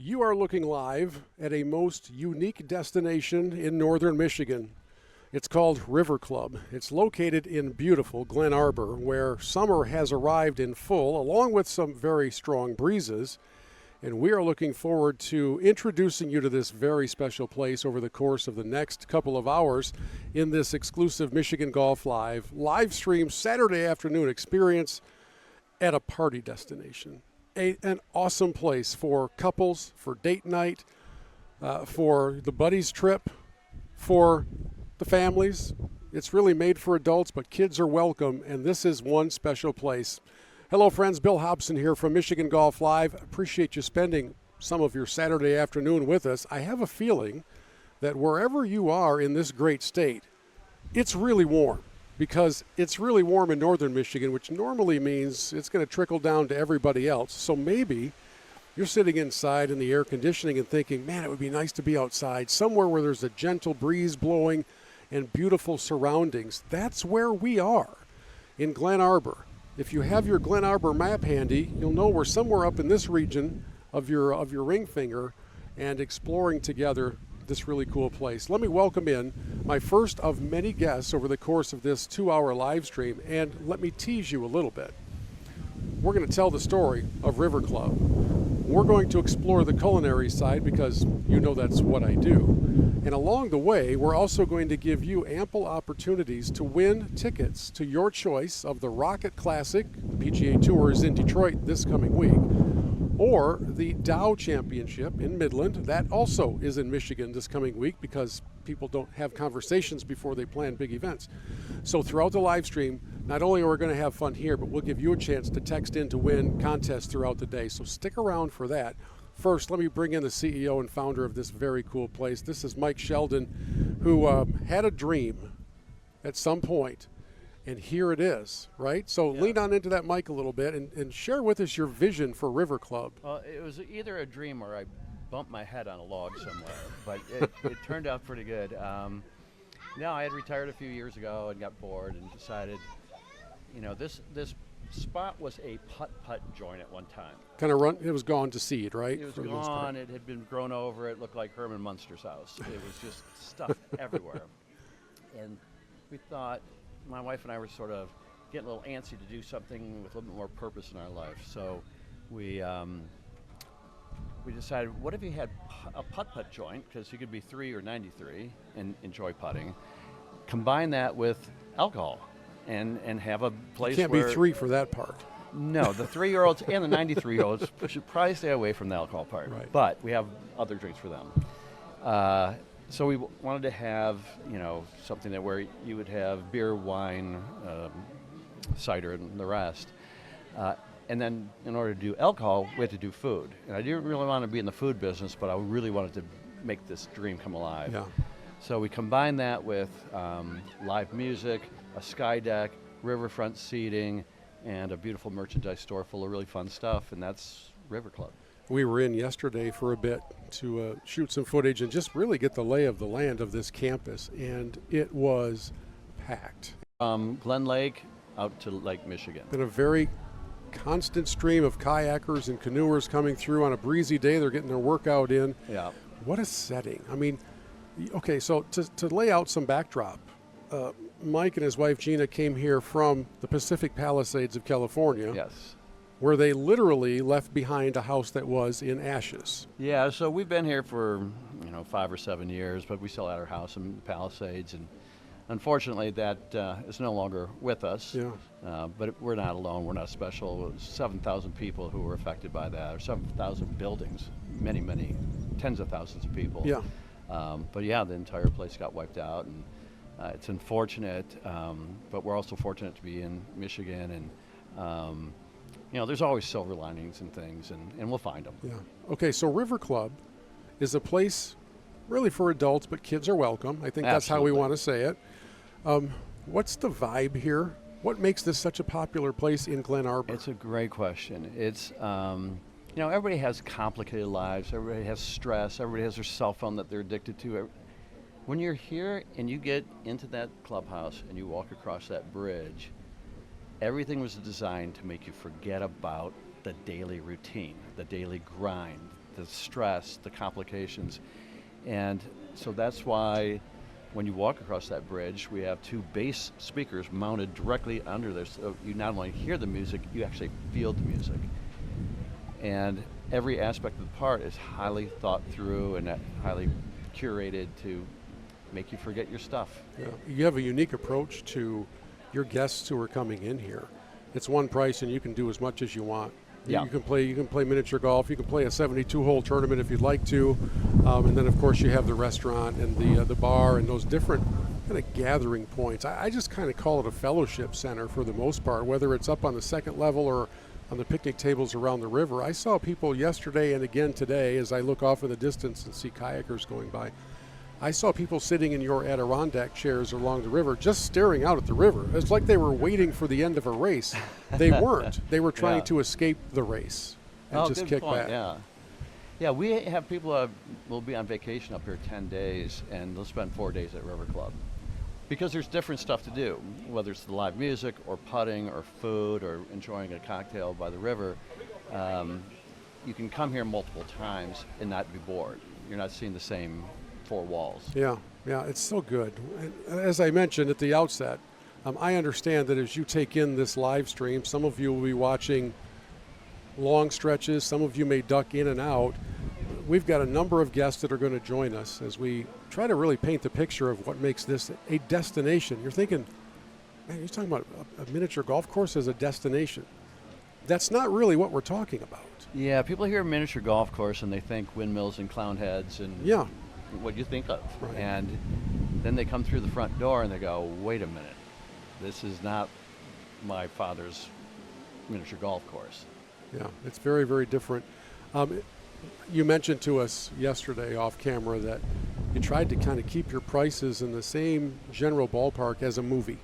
You are looking live at a most unique destination in northern Michigan. It's called River Club. It's located in beautiful Glen Arbor, where summer has arrived in full, along with some very strong breezes. And we are looking forward to introducing you to this very special place over the course of the next couple of hours in this exclusive Michigan Golf live stream Saturday afternoon experience at a party destination. An awesome place for couples, for date night, for the buddies trip, for the families. It's really made for adults, but kids are welcome, and this is one special place. Hello, friends. Bill Hobson here from Michigan Golf Live. Appreciate you spending some of your Saturday afternoon with us. I have a feeling that wherever you are in this great state, it's really warm, because it's really warm in northern Michigan, which normally means it's going to trickle down to everybody else. So maybe you're sitting inside in the air conditioning and thinking, man, it would be nice to be outside, somewhere where there's a gentle breeze blowing and beautiful surroundings. That's where we are, in Glen Arbor. If you have your Glen Arbor map handy, you'll know we're somewhere up in this region of your ring finger and exploring together this really cool place. Let me welcome in my first of many guests over the course of this 2-hour live stream, and let me tease you a little bit. We're going to tell the story of River Club. We're going to explore the culinary side, because you know that's what I do. And along the way, we're also going to give you ample opportunities to win tickets to your choice of the Rocket Classic, PGA Tour is in Detroit this coming week, or the Dow Championship in Midland. That also is in Michigan this coming week, because people don't have conversations before they plan big events. So throughout the live stream, not only are we going to have fun here, but we'll give you a chance to text in to win contests throughout the day. So stick around for that. First, let me bring in the CEO and founder of this very cool place. This is Mike Sheldon, who had a dream at some point, and here it is, right? So lean on into that mic a little bit and share with us your vision for River Club. It was either a dream or I bumped my head on a log somewhere, but it turned out pretty good. No, I had retired a few years ago and got bored and decided, this spot was a putt-putt joint at one time. It was gone to seed, right? It was gone. It had been grown over. It looked like Herman Munster's house. It was just stuff everywhere. And we thought, my wife and I were sort of getting a little antsy to do something with a little bit more purpose in our life. So we decided, what if you had a putt-putt joint, because you could be 3 or 93 and enjoy putting, combine that with alcohol and have a place where... You can't be 3 for that part. No, the 3-year-olds and the 93-year-olds should probably stay away from the alcohol part. Right. But we have other drinks for them. So we wanted to have, something that where you would have beer, wine, cider, and the rest. And then in order to do alcohol, we had to do food. And I didn't really want to be in the food business, but I really wanted to make this dream come alive. Yeah. So we combined that with live music, a sky deck, riverfront seating, and a beautiful merchandise store full of really fun stuff, and that's River Club. We were in yesterday for a bit to shoot some footage and just really get the lay of the land of this campus, and it was packed. Glen Lake out to Lake Michigan. Been a very constant stream of kayakers and canoers coming through on a breezy day. They're getting their workout in. Yeah. What a setting. I mean, okay, so to lay out some backdrop, Mike and his wife Gina came here from the Pacific Palisades of California. Yes. Where they literally left behind a house that was in ashes. Yeah, so we've been here for 5 or 7 years, but we still had our house in the Palisades, and unfortunately that is no longer with us. Yeah. But we're not alone. We're not special. It was 7,000 people who were affected by that, or 7,000 buildings, many, tens of thousands of people. Yeah. But yeah, the entire place got wiped out, and it's unfortunate, but we're also fortunate to be in Michigan, and there's always silver linings and things, and we'll find them. Yeah. Okay, so River Club is a place really for adults, but kids are welcome. I think that's how we want to say it. What's the vibe here? What makes this such a popular place in Glen Arbor? It's a great question. It's, everybody has complicated lives. Everybody has stress. Everybody has their cell phone that they're addicted to. When you're here and you get into that clubhouse and you walk across that bridge, everything was designed to make you forget about the daily routine, the daily grind, the stress, the complications. And so that's why when you walk across that bridge, we have 2 bass speakers mounted directly under there. So you not only hear the music, you actually feel the music. And every aspect of the part is highly thought through and highly curated to make you forget your stuff. Yeah. You have a unique approach to your guests who are coming in here. It's one price and you can do as much as you want. Yeah. You can play miniature golf. You can play a 72-hole tournament if you'd like to, and then of course you have the restaurant and the bar and those different kind of gathering points. I just kind of call it a fellowship center for the most part, whether it's up on the second level or on the picnic tables around the river. I saw people yesterday and again today as I look off in the distance and see kayakers going by. I saw people sitting in your Adirondack chairs along the river just staring out at the river. It's like they were waiting for the end of a race. They weren't. They were trying to escape the race and just kick back. Yeah, we have people will be on vacation up here 10 days, and they'll spend 4 days at River Club. Because there's different stuff to do, whether it's the live music or putting or food or enjoying a cocktail by the river. You can come here multiple times and not be bored. You're not seeing the same 4 walls. Yeah, it's so good. And as I mentioned at the outset, I understand that as you take in this live stream, some of you will be watching long stretches, some of you may duck in and out. We've got a number of guests that are going to join us as we try to really paint the picture of what makes this a destination. You're thinking, man, you're talking about a miniature golf course as a destination. That's not really what we're talking about. Yeah, people hear miniature golf course and they think windmills and clown heads and what you think of. Right. And then they come through the front door and they go, wait a minute, this is not my father's miniature golf course. Yeah, it's very, very different. You mentioned to us yesterday off camera that you tried to kind of keep your prices in the same general ballpark as a movie.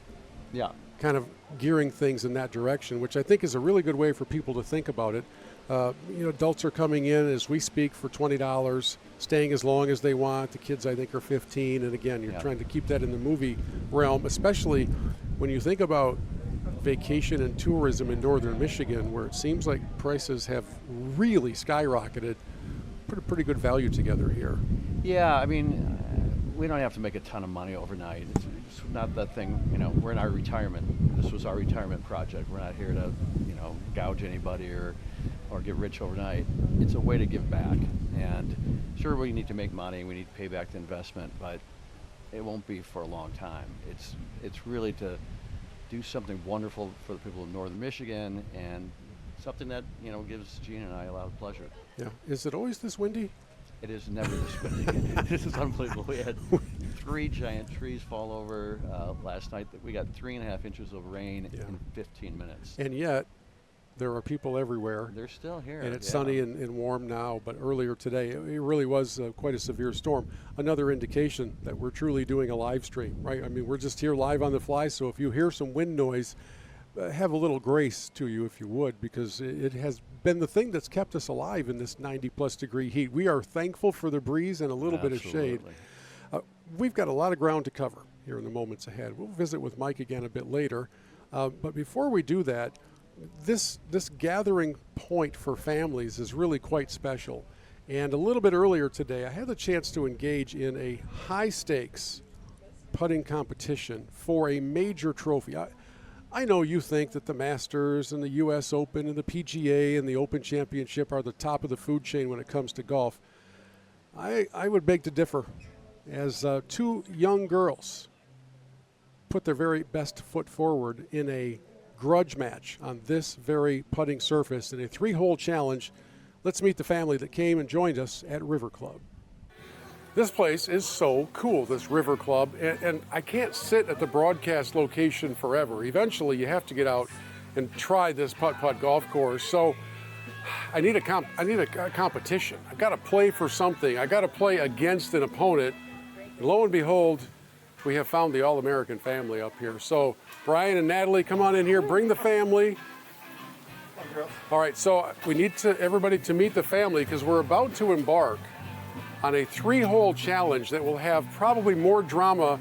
Yeah. Kind of gearing things in that direction, which I think is a really good way for people to think about it. Adults are coming in as we speak for $20, staying as long as they want. The kids, I think, are 15. And again, you're trying to keep that in the movie realm, especially when you think about vacation and tourism in northern Michigan, where it seems like prices have really skyrocketed. Put a pretty good value together here. Yeah, I mean, we don't have to make a ton of money overnight. It's not that thing, we're in our retirement. This was our retirement project. We're not here to, gouge anybody or get rich overnight. It's a way to give back. And sure, we need to make money. We need to pay back the investment, but it won't be for a long time. It's really to do something wonderful for the people of northern Michigan and something that, gives Gene and I a lot of pleasure. Yeah. Is it always this windy? It is never this windy. This is unbelievable. We had 3 giant trees fall over last night. We got 3.5 inches of rain in 15 minutes. And yet, there are people everywhere. They're still here. And it's sunny and warm now, but earlier today, it really was quite a severe storm. Another indication that we're truly doing a live stream, right? I mean, we're just here live on the fly, so if you hear some wind noise, have a little grace to you if you would, because it has been the thing that's kept us alive in this 90-plus degree heat. We are thankful for the breeze and a little bit of shade. We've got a lot of ground to cover here in the moments ahead. We'll visit with Mike again a bit later. But before we do that, this gathering point for families is really quite special. And a little bit earlier today, I had the chance to engage in a high-stakes putting competition for a major trophy. I know you think that the Masters and the U.S. Open and the PGA and the Open Championship are the top of the food chain when it comes to golf. I would beg to differ, as 2 young girls put their very best foot forward in a grudge match on this very putting surface in a 3-hole challenge. Let's meet the family that came and joined us at River Club. This place is so cool, this River Club, and I can't sit at the broadcast location forever. Eventually, you have to get out and try this putt-putt golf course. So I need a competition. I've got to play for something. I've got to play against an opponent. And lo and behold, we have found the All-American family up here. So Brian and Natalie, come on in here. Bring the family. All right, so we need everybody to meet the family because we're about to embark on a 3-hole challenge that will have probably more drama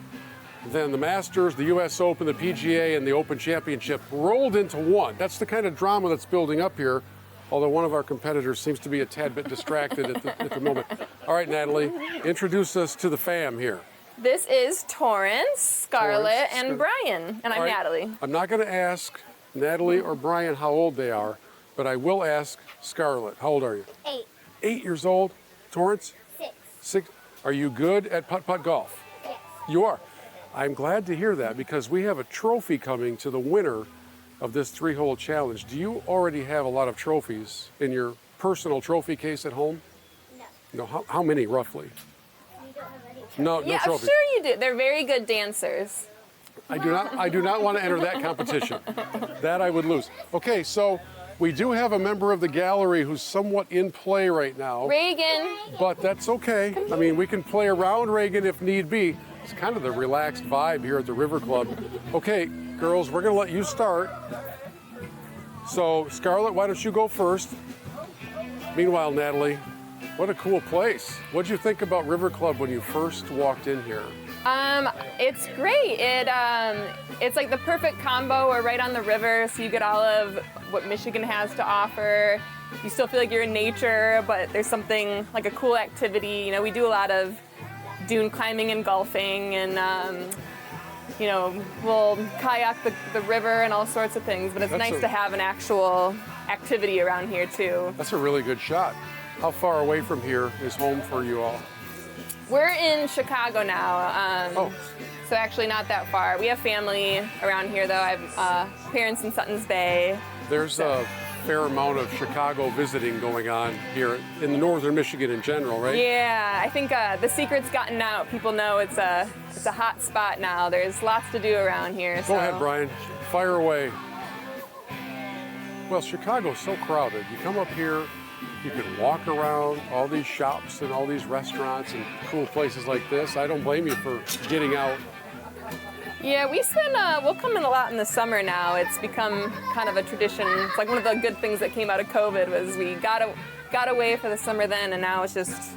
than the Masters, the U.S. Open, the PGA, and the Open Championship rolled into one. That's the kind of drama that's building up here. although one of our competitors seems to be a tad bit distracted at the moment. All right, Natalie, introduce us to the fam here. This is Torrance, Scarlett, Torrance, and Brian, and I'm All right, Natalie. I'm not going to ask Natalie or Brian how old they are, but I will ask Scarlett. How old are you? 8. 8 years old. Torrance? 6. 6. Are you good at putt-putt golf? Yes. You are. I'm glad to hear that because we have a trophy coming to the winner of this 3-hole challenge. Do you already have a lot of trophies in your personal trophy case at home? No. No. How many roughly? We don't have any. No Yeah, I'm trophies. sure you do. They're very good dancers. I do not want to enter that competition. That I would lose. Okay, so we do have a member of the gallery who's somewhat in play right now. Reagan. But that's okay. I mean, we can play around Reagan if need be. It's kind of the relaxed vibe here at the River Club. Okay, girls, we're going to let you start. So, Scarlett, why don't you go first? Meanwhile, Natalie, what a cool place. What'd you think about River Club when you first walked in here? It's great. It's like the perfect combo. We're right on the river, so you get all of what Michigan has to offer. You still feel like you're in nature, but there's something like a cool activity. You know, we do a lot of dune climbing and golfing, and you know, we'll kayak the river and all sorts of things. But it's nice to have an actual activity around here too. That's a really good shot. How far away from here is home for you all? We're in Chicago now. Oh. So actually not that far. We have family around here though. I have parents in Sutton's Bay. There's a fair amount of Chicago visiting going on here in northern Michigan in general, right? Yeah, I think the secret's gotten out. People know it's a hot spot now. There's lots to do around here. Go ahead, Brian. Fire away. Well, Chicago's so crowded. You come up here, you can walk around all these shops and all these restaurants and cool places like this. I don't blame you for getting out. Yeah, we'll come in a lot in the summer now. It's become kind of a tradition. It's like one of the good things that came out of COVID was we got away for the summer then, and now it's just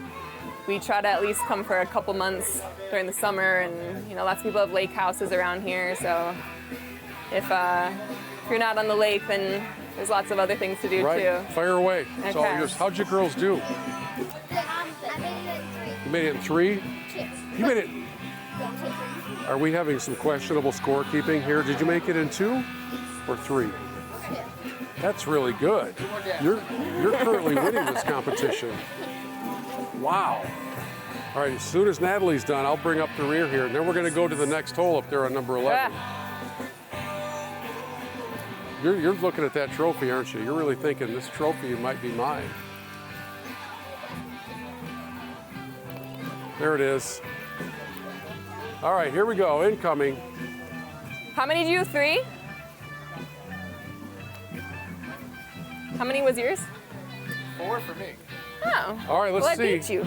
we try to at least come for a couple months during the summer. And you know, lots of people have lake houses around here, so if you're not on the lake, then there's lots of other things to do too. Fire away. It's all Okay. yours. How'd you girls do? I made You made it it in 3. in 3? 2. You made it. Yeah, 2. Are we having some questionable scorekeeping here? Did you make it in 2 or 3? That's really good. You're currently winning this competition. Wow. All right, as soon as Natalie's done, I'll bring up the rear here, and then we're going to go to the next hole up there on number 11. You're looking at that trophy, aren't you? You're really thinking this trophy might be mine. There it is. All right, here we go. Incoming. How many did you? 3? How many was yours? 4 for me. Oh. All right, let's well, I see. beat you.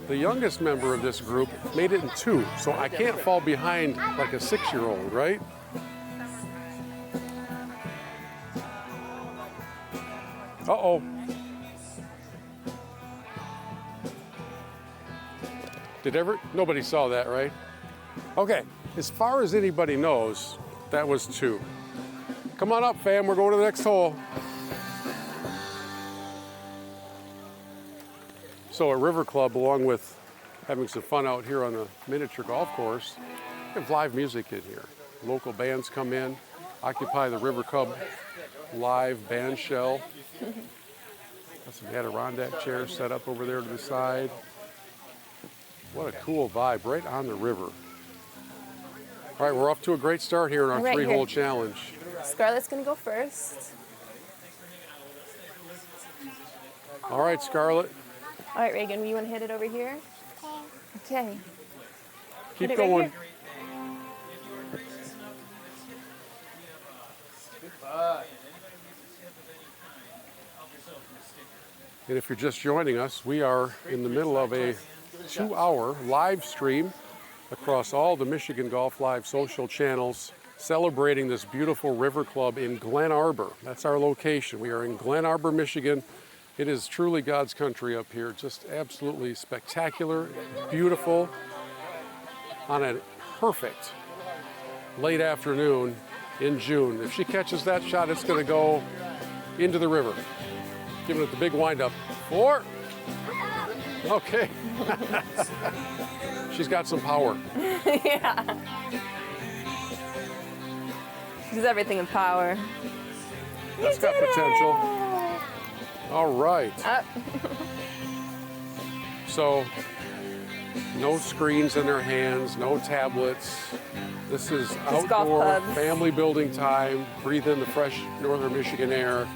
The youngest member of this group made it in 2, so I can't fall behind like a 6-year-old, right? Uh-oh. Nobody saw that, right? Okay, as far as anybody knows, that was 2. Come on up, fam, we're going to the next hole. So at River Club, along with having some fun out here on the miniature golf course, we have live music in here. Local bands come in, occupy the River Club live band shell. Got some Adirondack chairs set up over there to the side. What a cool vibe, right on the river. All right, we're off to a great start here in our Right 3-hole here. challenge. Scarlett's gonna go first. All right, Scarlett, All right, Reagan, you want to hit it over here? Okay. keep Hit it right going. here. And if you're just joining us, we are in the middle of a 2-hour live stream across all the Michigan Golf Live social channels, celebrating this beautiful River Club in Glen Arbor. That's our location. We are in Glen Arbor, Michigan. It is truly God's country up here. Just absolutely spectacular, beautiful, on a perfect late afternoon in June. If she catches that shot, it's going to go into the river. Giving it the big wind up. 4. Okay. She's got some power. Yeah. She's everything in power. That's got potential. All right. So, no screens in their hands, no tablets. This is Just golf outdoor clubs. family building time. Breathe in the fresh northern Michigan air.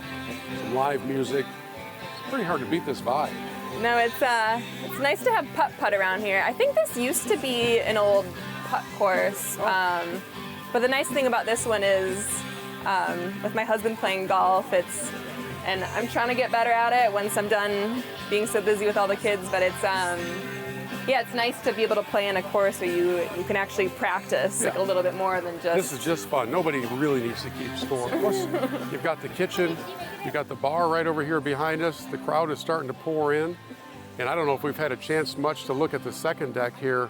Some live music. It's pretty hard to beat this vibe. No, it's nice to have putt-putt around here. I think this used to be an old putt course, but the nice thing about this one is, with my husband playing golf, and I'm trying to get better at it once I'm done being so busy with all the kids, but it's nice to be able to play in a course where you can actually practice like a little bit more than just... This is just fun. Nobody really needs to keep score. Plus, you've got the kitchen, you've got the bar right over here behind us. The crowd is starting to pour in. And I don't know if we've had a chance much to look at the second deck here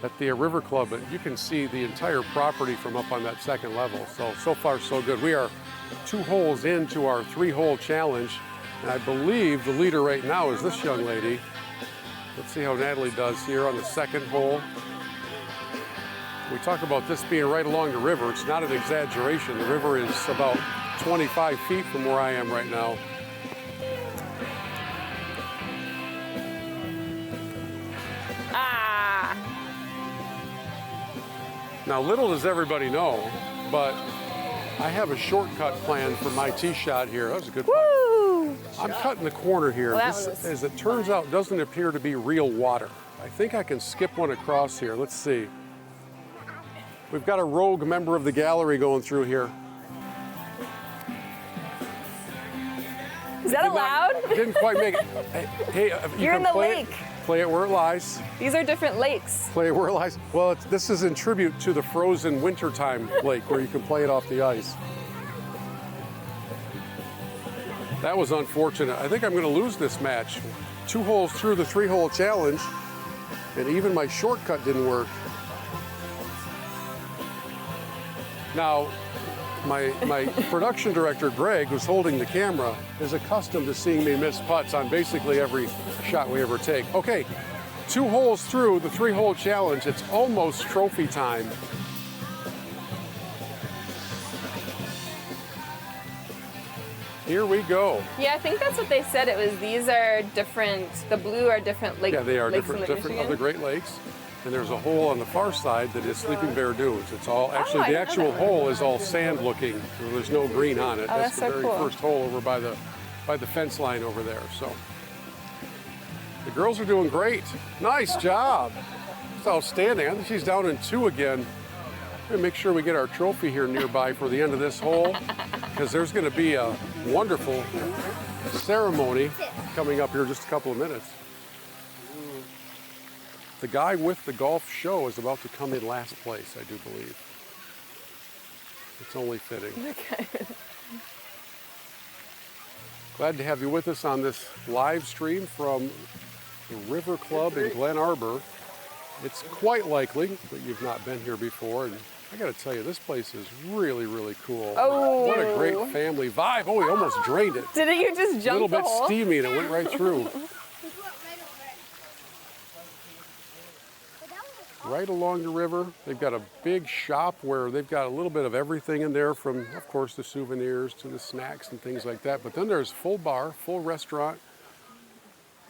at the River Club, but you can see the entire property from up on that second level. So far, so good. We are 2 holes into our 3-hole challenge. And I believe the leader right now is this young lady. Let's see how Natalie does here on the second hole. We talk about this being right along the river. It's not an exaggeration. The river is about 25 feet from where I am right now. Now, little does everybody know, but I have a shortcut plan for my tee shot here. That was a good putt. Woo! I'm cutting the corner here. Well, that This, was- as it turns out, doesn't appear to be real water. I think I can skip one across here. Let's see. We've got a rogue member of the gallery going through here. Is that allowed? Didn't quite make it. Hey, you You're can in the play lake. Play it where it lies. These are different lakes. Play it where it lies. Well, this is in tribute to the frozen wintertime lake where you can play it off the ice. That was unfortunate. I think I'm going to lose this match. 2 holes through the 3-hole challenge, and even my shortcut didn't work. Now, my production director, Greg, who's holding the camera, is accustomed to seeing me miss putts on basically every shot we ever take. Okay, 2 holes through the 3-hole challenge. It's almost trophy time. Here we go. Yeah, I think that's what they said. It was these are different. The blue are different lakes. Yeah, they are lakes different in of the Michigan. Great Lakes. And there's a hole on the far side that is Sleeping Bear Dunes. It's all, I actually, the know actual that. hole is all sand looking. There's no green on it. Oh, that's the so very cool. first hole over by the fence line over there. So the girls are doing great. Nice job. It's outstanding. I think she's down in 2 again. We're gonna make sure we get our trophy here nearby for the end of this hole, because there's gonna be a wonderful ceremony coming up here in just a couple of minutes. The guy with the golf show is about to come in last place, I do believe. It's only fitting. Okay. Glad to have you with us on this live stream from the River Club in Glen Arbor. It's quite likely that you've not been here before, and I gotta tell you, this place is really, really cool. Oh. What a great family vibe. Oh, we almost drained it. Didn't you just A jump little the bit hole? steamy and it went right through. Right along the river. They've got a big shop where they've got a little bit of everything in there, from, of course, the souvenirs to the snacks and things like that. But then there's full bar, full restaurant,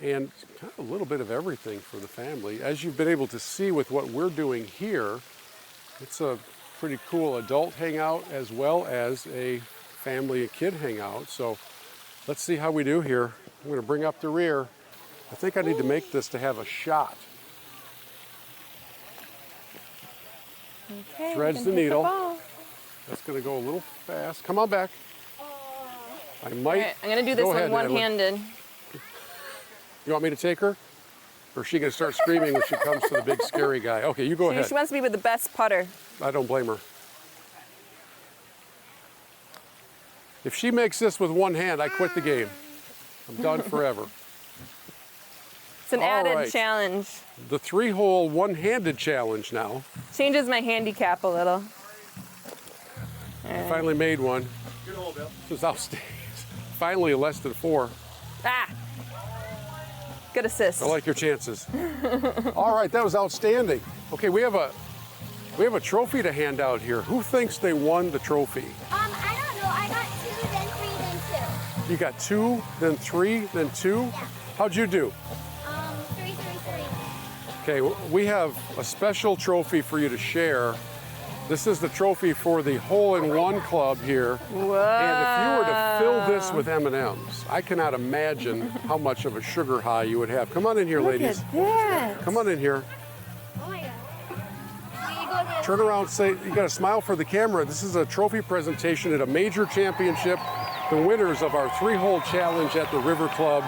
and kind of a little bit of everything for the family. As you've been able to see with what we're doing here, it's a pretty cool adult hangout as well as a family and kid hangout. So let's see how we do here. I'm going to bring up the rear. I think I need to make this to have a shot. Okay, Threads we the can hit needle. ball. That's going to go a little fast. Come on back. I might. All right, I'm gonna do this Go one ahead, Natalie. one-handed. You want me to take her? Or is she going to start screaming when she comes to the big scary guy? Okay, you go ahead. She wants to be with the best putter. I don't blame her. If she makes this with one hand, I quit the game. I'm done forever. It's an All added right. challenge. The 3-hole one-handed challenge now. Changes my handicap a little. I finally made one. This is outstanding. Finally, a less than 4. Ah! Good assist. I like your chances. All right, that was outstanding. Okay, we have a trophy to hand out here. Who thinks they won the trophy? I don't know. I got 2, then 3, then 2. You got 2, then 3, then 2? Yeah. How'd you do? 3, 3, 3. Okay, we have a special trophy for you to share. This is the trophy for the hole-in-one club here. Whoa. And if you were to fill this with M&Ms, I cannot imagine how much of a sugar high you would have. Come on in here, ladies. Look at that. Come on in here. Oh my god. You go to Turn around, say, you got to smile for the camera. This is a trophy presentation at a major championship. The winners of our 3-hole challenge at the River Club.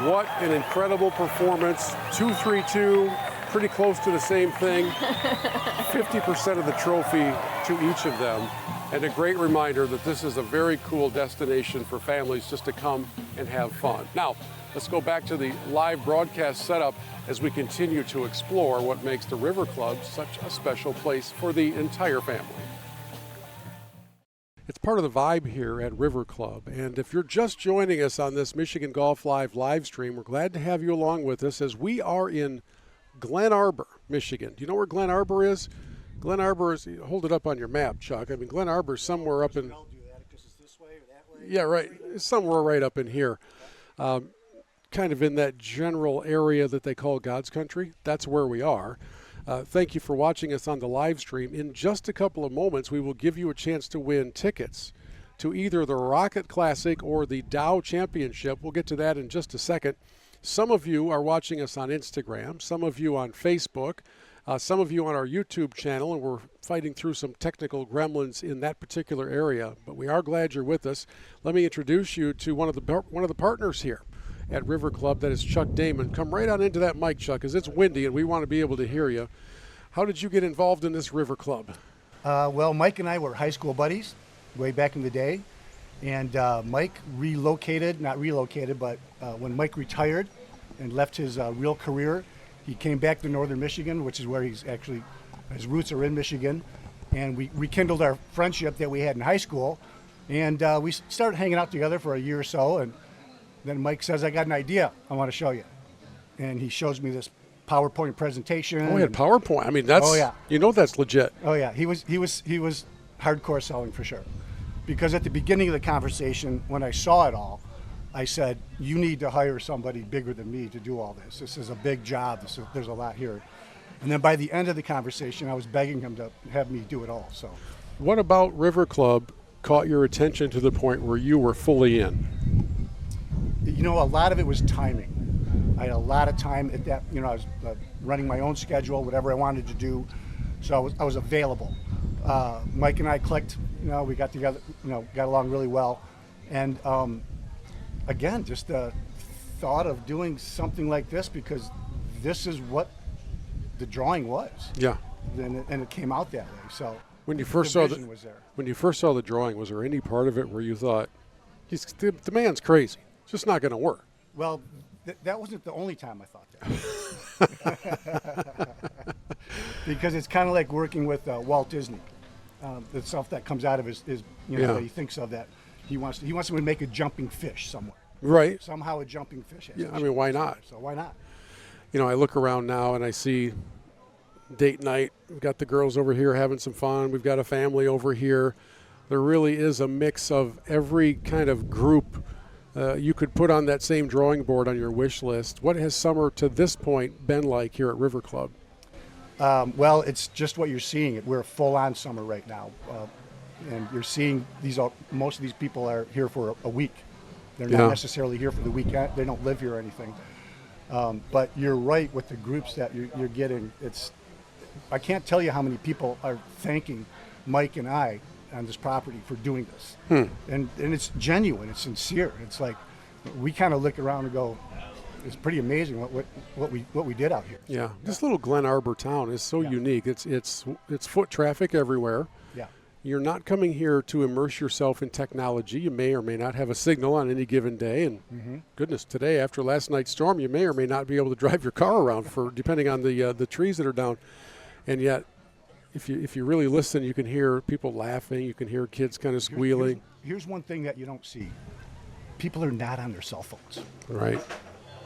What an incredible performance. 2-3-2, pretty close to the same thing. 50% of the trophy to each of them. And a great reminder that this is a very cool destination for families just to come and have fun. Now, let's go back to the live broadcast setup as we continue to explore what makes the River Club such a special place for the entire family. It's part of the vibe here at River Club, and if you're just joining us on this Michigan Golf live stream, we're glad to have you along with us as we are in Glen Arbor, Michigan. Do you know where Glen Arbor is? Glen Arbor is, hold it up on your map, Chuck. I mean, Glen Arbor is somewhere up in, yeah, right, it's somewhere right up in here. Kind of in that general area that they call God's country. That's where we are. Thank you for watching us on the live stream. In just a couple of moments, we will give you a chance to win tickets to either the Rocket Classic or the Dow Championship. We'll get to that in just a second. Some of you are watching us on Instagram, some of you on Facebook, some of you on our YouTube channel, and we're fighting through some technical gremlins in that particular area. But we are glad you're with us. Let me introduce you to one of the partners here at River Club. That is Chuck Damon. Come right on into that mic, Chuck, because it's windy and we want to be able to hear you. How did you get involved in this River Club? Well, Mike and I were high school buddies way back in the day. And Mike not relocated, but when Mike retired and left his real career, he came back to northern Michigan, which is where his roots are in Michigan. And we rekindled our friendship that we had in high school. And we started hanging out together for a year or so. And then Mike says, I got an idea I want to show you. And he shows me this PowerPoint presentation. Oh, he had PowerPoint. I mean, that's, you know, that's legit. Oh yeah, he was hardcore selling for sure. Because at the beginning of the conversation, when I saw it all, I said, you need to hire somebody bigger than me to do all this. This is a big job. There's a lot here. And then by the end of the conversation, I was begging him to have me do it all. So, what about River Club caught your attention to the point where you were fully in? You know, a lot of it was timing. I had a lot of time at that. You know, I was running my own schedule, whatever I wanted to do, so I was available. Mike and I clicked. You know, we got together. You know, got along really well, and again, just the thought of doing something like this because this is what the drawing was. Yeah. And it came out that way. So when you first saw the drawing, was there any part of it where you thought, the man's crazy? It's just not going to work. Well, that wasn't the only time I thought that. Because it's kind of like working with Walt Disney. The stuff that comes out of his that he thinks of that he wants to make a jumping fish somewhere. Right. Somehow a jumping fish. Yeah, I mean, why not? So why not? You know, I look around now and I see date night. We've got the girls over here having some fun. We've got a family over here. There really is a mix of every kind of group you could put on that same drawing board on your wish list. What has summer to this point been like here at River Club? Well, it's just what you're seeing. We're full on summer right now. And you're seeing most of these people are here for a week. They're not necessarily here for the weekend. They don't live here or anything. But you're right with the groups that you're getting. I can't tell you how many people are thanking Mike and I on this property for doing this. And it's genuine. It's sincere. It's like we kind of look around and go, it's pretty amazing what we did out here. Yeah, this little Glen Arbor town is so unique. It's foot traffic everywhere. Yeah. You're not coming here to immerse yourself in technology. You may or may not have a signal on any given day. And goodness, today after last night's storm, you may or may not be able to drive your car around depending on the trees that are down. And yet, if you really listen, you can hear people laughing. You can hear kids kind of squealing. Here's one thing that you don't see. people are not on their cell phones, Right.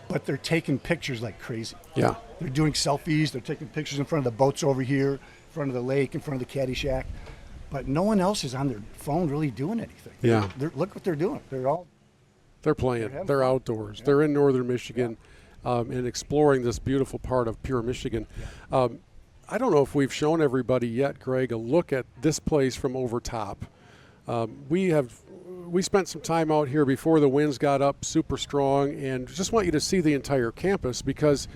but they're taking pictures like crazy. Yeah. They're doing selfies. They're taking pictures in front of the boats over here, in front of the lake, in front of the caddy shack. But no one else is on their phone really doing anything. Yeah. Look what they're doing. They're playing. having They're fun. outdoors. They're in northern Michigan and exploring this beautiful part of pure Michigan. I don't know if we've shown everybody yet, Greg, a look at this place from over top. We spent some time out here before the winds got up super strong, and just want you to see the entire campus because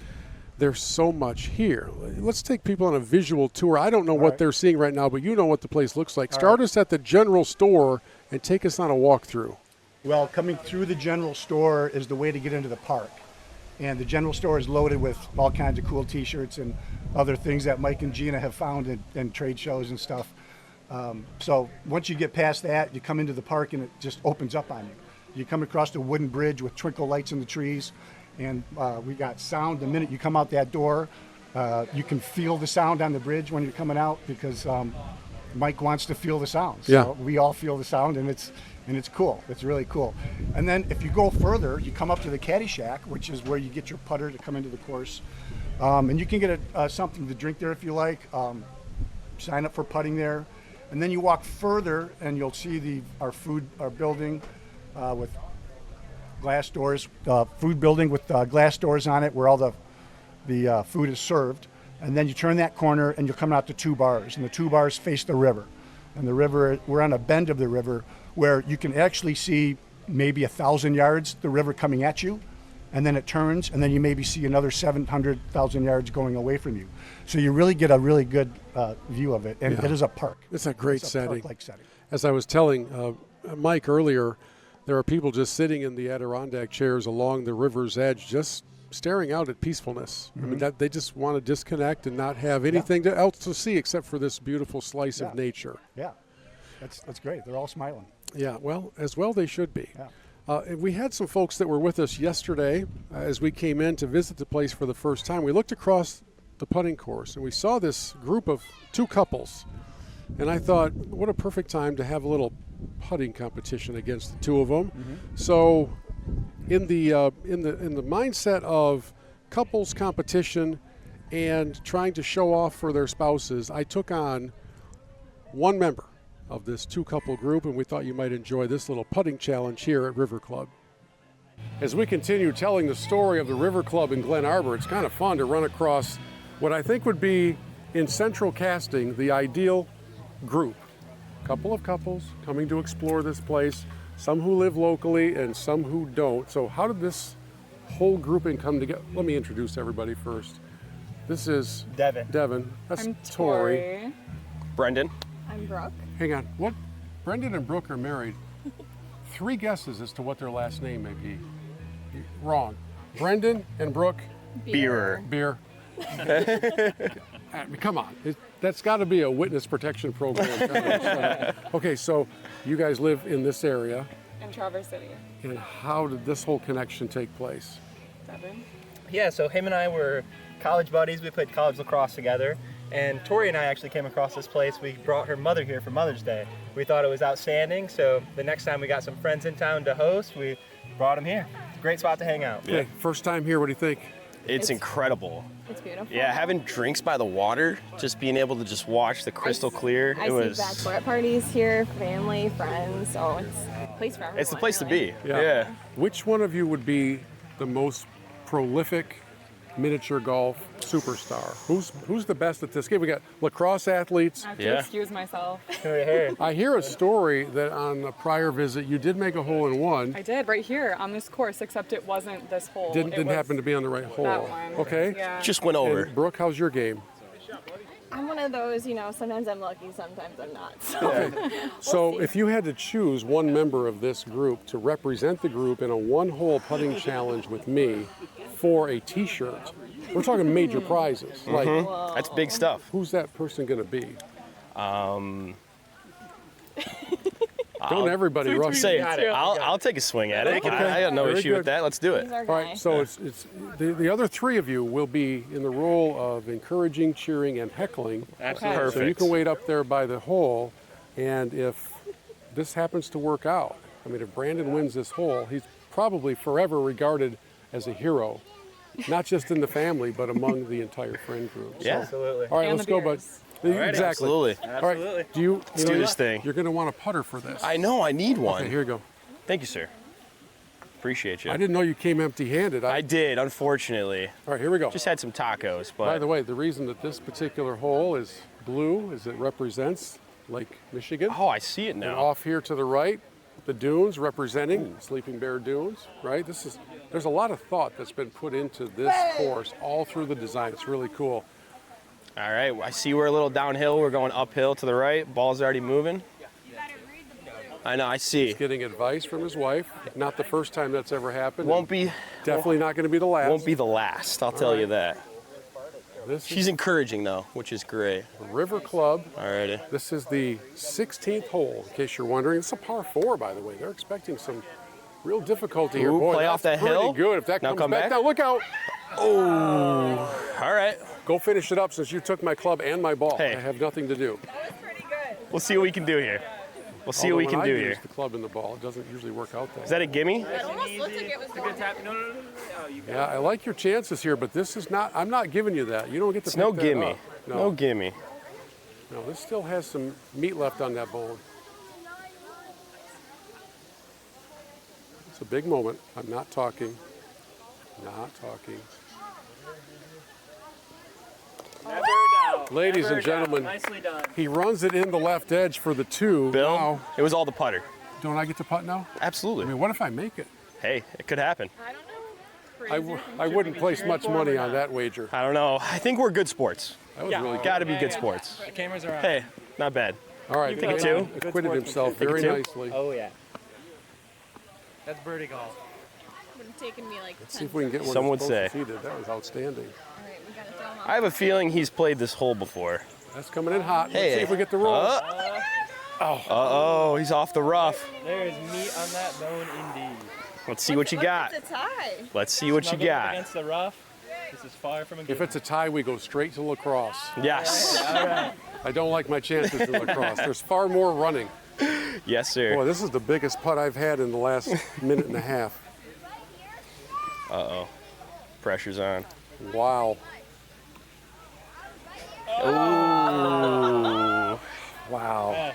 there's so much here. Let's take people on a visual tour. I don't know what they're seeing right now, but you know what the place looks like. Start us at the general store and take us on a walkthrough. Well, coming through the general store is the way to get into the park. And the general store is loaded with all kinds of cool T-shirts and other things that Mike and Gina have found in trade shows and stuff. So once you get past that, you come into the park and it just opens up on you. You come across the wooden bridge with twinkle lights in the trees, and we got sound. The minute you come out that door, you can feel the sound on the bridge when you're coming out because Mike wants to feel the sound. So Yeah. we all feel the sound, and it's cool. It's really cool. And then if you go further, you come up to the caddy shack, which is where you get your putter to come into the course. And you can get something to drink there if you like. Sign up for putting there. And then you walk further and you'll see our building with glass doors, food building with glass doors on it where all the food is served. And then you turn that corner and you're coming out to 2 bars. And the 2 bars face the river. And the river, we're on a bend of the river where you can actually see maybe 1,000 yards, the river coming at you. And then it turns, and then you maybe see another 700,000 yards going away from you. So you really get a really good view of it. And it is a park. It's a great It's a setting. park-like setting. As I was telling Mike earlier, there are people just sitting in the Adirondack chairs along the river's edge, just staring out at peacefulness. I mean, that they just want to disconnect and not have anything else to see except for this beautiful slice of nature. Yeah, that's great. They're all smiling. Yeah, well they should be. Yeah. And we had some folks that were with us yesterday as we came in to visit the place for the first time. We looked across the putting course and we saw this group of 2 couples. And I thought, what a perfect time to have a little putting competition against the 2 of them. So in the mindset of couples competition and trying to show off for their spouses, I took on one member of this 2-couple group, and we thought you might enjoy this little putting challenge here at River Club. As we continue telling the story of the River Club in Glen Arbor, it's kind of fun to run across what I think would be, in central casting, the ideal group. Couple of couples coming to explore this place, some who live locally and some who don't. So how did this whole grouping come together? Let me introduce everybody first. This is Devin. That's I'm Tori. Tori. Brendan. I'm Brooke. Hang on. What? Brendan and Brooke are married. 3 guesses as to what their last name may be. Wrong. Brendan and Brooke. Beer. Beer. I mean, come on. That's got to be a witness protection program. Okay, so you guys live in this area. In Traverse City. And how did this whole connection take place? Devin. Yeah, so him and I were college buddies. We played college lacrosse together. And Tori and I actually came across this place. We brought her mother here for Mother's Day. We thought it was outstanding, so the next time we got some friends in town to host, we brought them here. Great spot to hang out. Okay, first time here, what do you think? It's incredible. It's beautiful. Yeah, having drinks by the water, just being able to just watch the crystal clear. I it see was. bachelorette parties here, family, friends, so it's a place for everyone. It's the place to really. be. Yeah. Which one of you would be the most prolific miniature golf superstar? Who's the best at this game? We got lacrosse athletes. I have to Yeah. excuse myself. I hear a story that on a prior visit you did make a hole in one. I did right here on this course, except it wasn't this hole. Didn't It was happen to be on the right hole. that one. Okay. Yeah. Just went over. And Brooke, how's your game? I'm one of those, sometimes I'm lucky, sometimes I'm not. So. Okay. So if you had to choose one member of this group to represent the group in a one-hole putting challenge with me for a T-shirt, we're talking major prizes. Like, That's big stuff. who's that person going to be? Don't I'll everybody rush. Say, I'll take a swing at it. I got no Very issue good. with that. Let's do it. He's our All guy. right, so it's the other 3 of you will be in the role of encouraging, cheering, and heckling. Okay. Perfect. So you can wait up there by the hole, and if this happens to work out, I mean, if Brandon wins this hole, he's probably forever regarded as a hero, not just in the family, but among the entire friend group. Yeah. Absolutely. All right, And let's the go, bud. beers. Exactly. Absolutely. All right. Let's do this thing. You're going to want a putter for this. I know, I need one. Okay, here you go. Thank you, sir. Appreciate you. I didn't know you came empty-handed. I did, unfortunately. All right, here we go. Just had some tacos, but By the way, the reason that this particular hole is blue is it represents Lake Michigan. oh, I see it And now. off here to the right, the dunes representing Sleeping Bear Dunes, right? There's a lot of thought that's been put into this course all through the design. It's really cool. All right, I see we're a little downhill. We're going uphill to the right. Ball's already moving. I know, I see. He's getting advice from his wife. Not the first time that's ever happened. Won't be. Definitely not going to be the last. Won't be the last. I'll tell you that. This She's encouraging though, which is great. is River Club. Alrighty. This is the 16th hole, in case you're wondering. It's a par 4, by the way. They're expecting some real difficulty here. Ooh, Boy, play off that's that hill. pretty good. If that Now comes come back back. now, look out. Oh. All right. Go finish it up since you took my club and my ball. Hey. I have nothing to do. We'll see what we can do here. We'll see Although what we when can I do use here. the club and the ball, it doesn't usually work out that Is that a gimme? It almost looked like it was going Yeah, I like your chances here, but this is not, I'm not giving you that. You don't get to It's no pick that gimme. up. No gimme. No, this still has some meat left on that bone. It's a big moment. I'm not talking. Not talking. Ladies and gentlemen, Nicely done. he runs it in the left edge for the 2. Bill, Now, it was all the putter. don't I get to putt now? Absolutely. I mean, what if I make it? Hey, it could happen. I wouldn't place much money on that wager. I don't know. I think we're good sports. That was really good. Got to be good sports. The cameras are on. Hey, not bad. All right, Take it Brandon two. acquitted himself Take it very two. nicely. Oh yeah. That's birdie golf. Would have taken me like 10 See if we can get one Some as would close say. as he did. That was outstanding. All right, we got to throw them I have a feeling he's played this hole before. That's coming in hot. Let's Hey. see if we get the roll. Uh-oh, he's off the rough. There is meat on that bone indeed. Let's see what you got. It's a tie. Let's see what you Snuggled got. against the rough. This is far from a good. If it's a tie, we go straight to lacrosse. Yes. All right. I don't like my chances in lacrosse. There's far more running. Yes, sir. Boy, this is the biggest putt I've had in the last minute and a half. Uh-oh. Pressure's on. Wow. Ooh. Wow.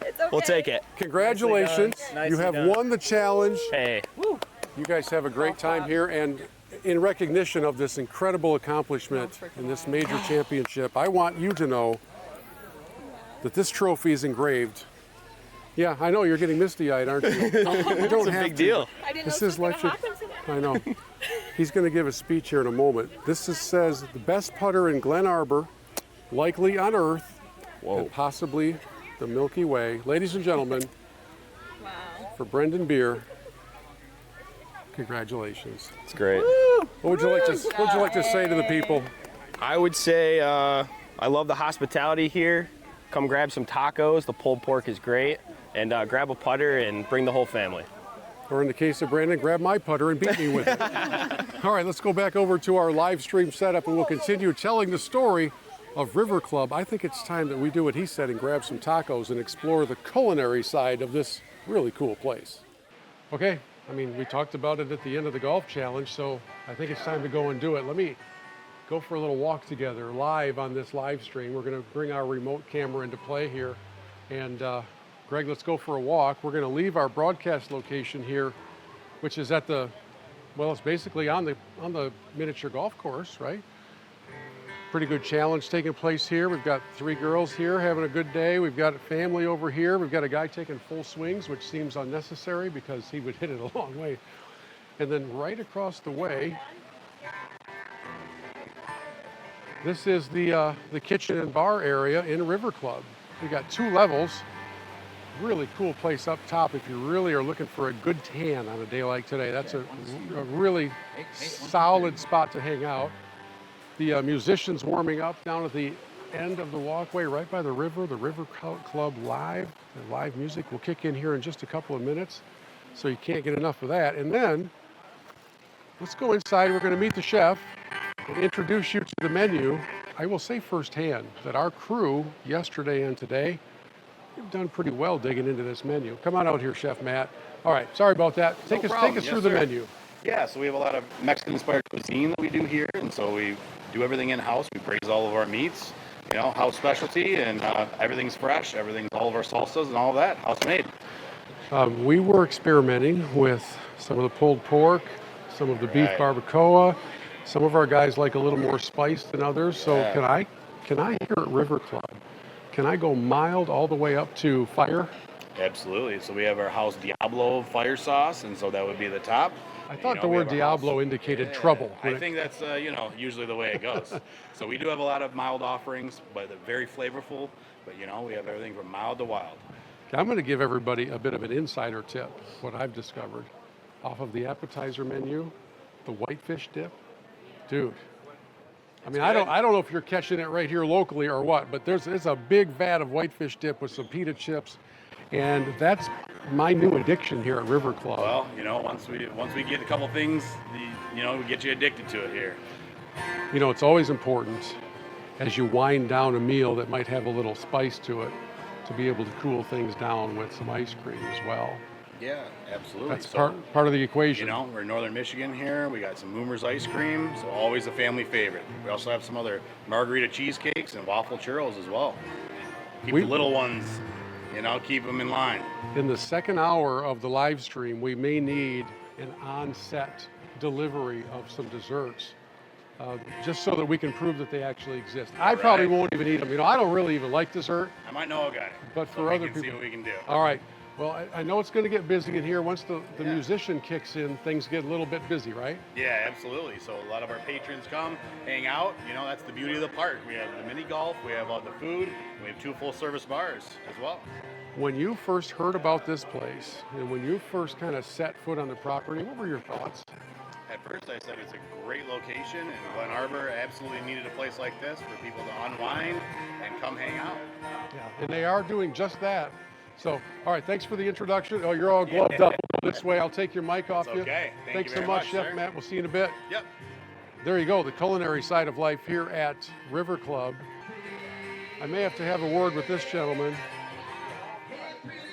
It's okay. We'll take it. Congratulations. Nicely You have done. won the challenge. Hey. You guys have a great time here. And in recognition of this incredible accomplishment in this major championship, I want you to know that this trophy is engraved. Yeah, I know you're getting misty-eyed, aren't you? You don't It's a have big to. deal. I didn't This know is this was like going your- to happen today. I know. He's going to give a speech here in a moment. Says the best putter in Glen Arbor, likely on Earth, Whoa. and possibly the Milky Way. Ladies and gentlemen, Wow. for Brendan Beer, congratulations. It's great. What would you like to say to the people? I would say I love the hospitality here. Come grab some tacos. The pulled pork is great. And grab a putter and bring the whole family. Or in the case of Brandon, grab my putter and beat me with it. All right, let's go back over to our live stream setup and we'll continue telling the story of River Club. I think it's time that we do what he said and grab some tacos and explore the culinary side of this really cool place. Okay, I mean, we talked about it at the end of the golf challenge, so I think it's time to go and do it. Let me go for a little walk together live on this live stream. We're going to bring our remote camera into play here. And Greg, let's go for a walk. We're going to leave our broadcast location here, which is at the, well, it's basically on the miniature golf course, right? Pretty good challenge taking place here. We've got 3 girls here having a good day. We've got a family over here. We've got a guy taking full swings, which seems unnecessary because he would hit it a long way. And then right across the way, this is the kitchen and bar area in River Club. We've got 2 levels. Really cool place up top if you really are looking for a good tan on a day like today. That's a really solid spot to hang out. The musicians warming up down at the end of the walkway right by the River Club Live. The live music will kick in here in just a couple of minutes, so you can't get enough of that. And then let's go inside. We're going to meet the chef and introduce you to the menu. I will say firsthand that our crew yesterday and today, we've done pretty well digging into this menu. Come on out here, Chef Matt. All right, sorry about that. Take us Yes, through the sir. menu. Yeah, so we have a lot of Mexican-inspired cuisine that we do here, and so we do everything in-house. We braise all of our meats, house specialty, and everything's fresh. Everything's all of our salsas and all of that, house-made. We were experimenting with some of the pulled pork, some of the beef Right. barbacoa. Some of our guys like a little more spice than others. So Yeah. can I here at River Club, can I go mild all the way up to fire? Absolutely. So we have our house Diablo fire sauce, and so that would be the top. I thought You the know, we word have our house- Diablo indicated trouble. I think that's usually the way it goes. So we do have a lot of mild offerings, but they're very flavorful. But we have everything from mild to wild. I'm going to give everybody a bit of an insider tip, what I've discovered. Off of the appetizer menu, the whitefish dip, dude. I mean, I don't know if you're catching it right here locally or what, but there's a big vat of whitefish dip with some pita chips, and that's my new addiction here at River Club. Well, once we get a couple things, we get you addicted to it here. It's always important as you wind down a meal that might have a little spice to it to be able to cool things down with some ice cream as well. Yeah, absolutely. That's So, part of the equation. we're in northern Michigan here. We got some Moomer's ice cream, so always a family favorite. We also have some other margarita cheesecakes and waffle churros as well. Keep the little ones, keep them in line. In the second hour of the live stream, we may need an on-set delivery of some desserts, just so that we can prove that they actually exist. I probably won't even eat them. I don't really even like dessert. I might know a guy. But so for we other can people, see what we can do. All right. Well, I know it's going to get busy in here. Once the musician kicks in, things get a little bit busy, right? Yeah, absolutely. So a lot of our patrons come, hang out. That's the beauty of the park. We have the mini golf, we have all the food, and we have 2 full-service bars as well. When you first heard about this place, and when you first kind of set foot on the property, what were your thoughts? At first I said it's a great location, and Glen Arbor absolutely needed a place like this for people to unwind and come hang out. Yeah. And they are doing just that. So, all right, thanks for the introduction. Oh, you're all gloved up. This way, I'll take your mic off you. Okay. Thanks you so very much, much, Chef sir. Matt. We'll see you in a bit. Yep. There you go, the culinary side of life here at River Club. I may have to have a word with this gentleman.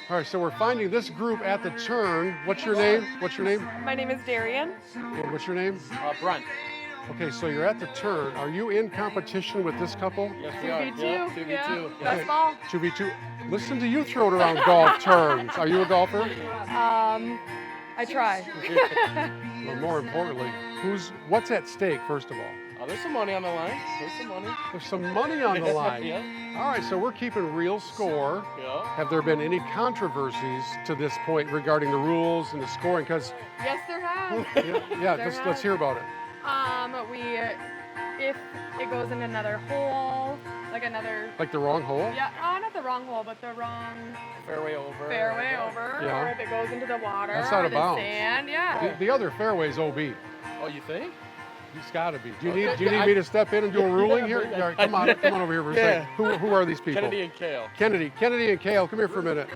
All right, so we're finding this group at the turn. What's your name? What's your name? My name is Darian. And what's your name? Brunt. Okay, so you're at the turn. Are you in competition with this couple? Yes, 2v2. Yeah. Okay. Best ball. 2v2. Listen to you throw it around golf terms. Are you a golfer? I try. Well, more importantly, what's at stake, first of all? Oh, there's some money on the line. There's some money on the line. Yeah. All right, so we're keeping real score. Yeah. Have there been any controversies to this point regarding the rules and the scoring? Because Yes, there has. let's hear about it. If it goes in another hole, Like the wrong hole? yeah, not the wrong hole, but the wrong Fairway over. Yeah. or if it goes into the water That's out or of the bounds. sand, yeah. The other fairway's OB. Oh, you think? It's got to be. Do you need me to step in and do a ruling here? All right, come on over here for a second. Who are these people? Kennedy and Kale. Kennedy and Kale, come here for a minute.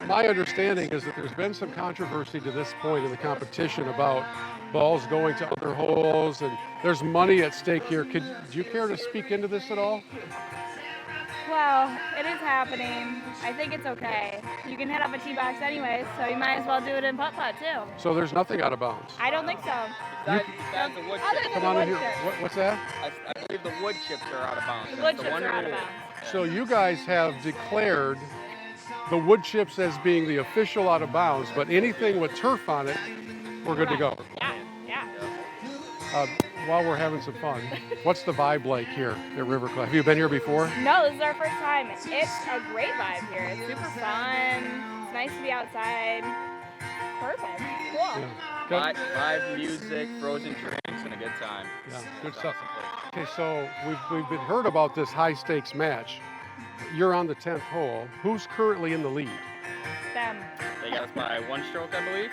My understanding is that there's been some controversy to this point in the competition about balls going to other holes, and there's money at stake here. Do you care to speak into this at all? Well, it is happening. I think it's okay. You can hit up a tee box anyways, so you might as well do it in putt-putt too. So there's nothing out of bounds. I don't think so. Besides the wood Other chips. than Come on the in wood here. chips. What's that? I believe the wood chips are out of bounds. The That's wood the chips one are out of rule. bounds. So you guys have declared the wood chips as being the official out of bounds, but anything with turf on it, we're good to go. Yeah. While we're having some fun, what's the vibe like here at River Club? Have you been here before? No, this is our first time. It's a great vibe here. It's super fun. It's nice to be outside. Perfect. Cool. Yeah. Live music, frozen drinks, and a good time. Yeah, good stuff. Okay, so we've been heard about this high stakes match. You're on the 10th hole. Who's currently in the lead? Them. They got us by 1 stroke, I believe.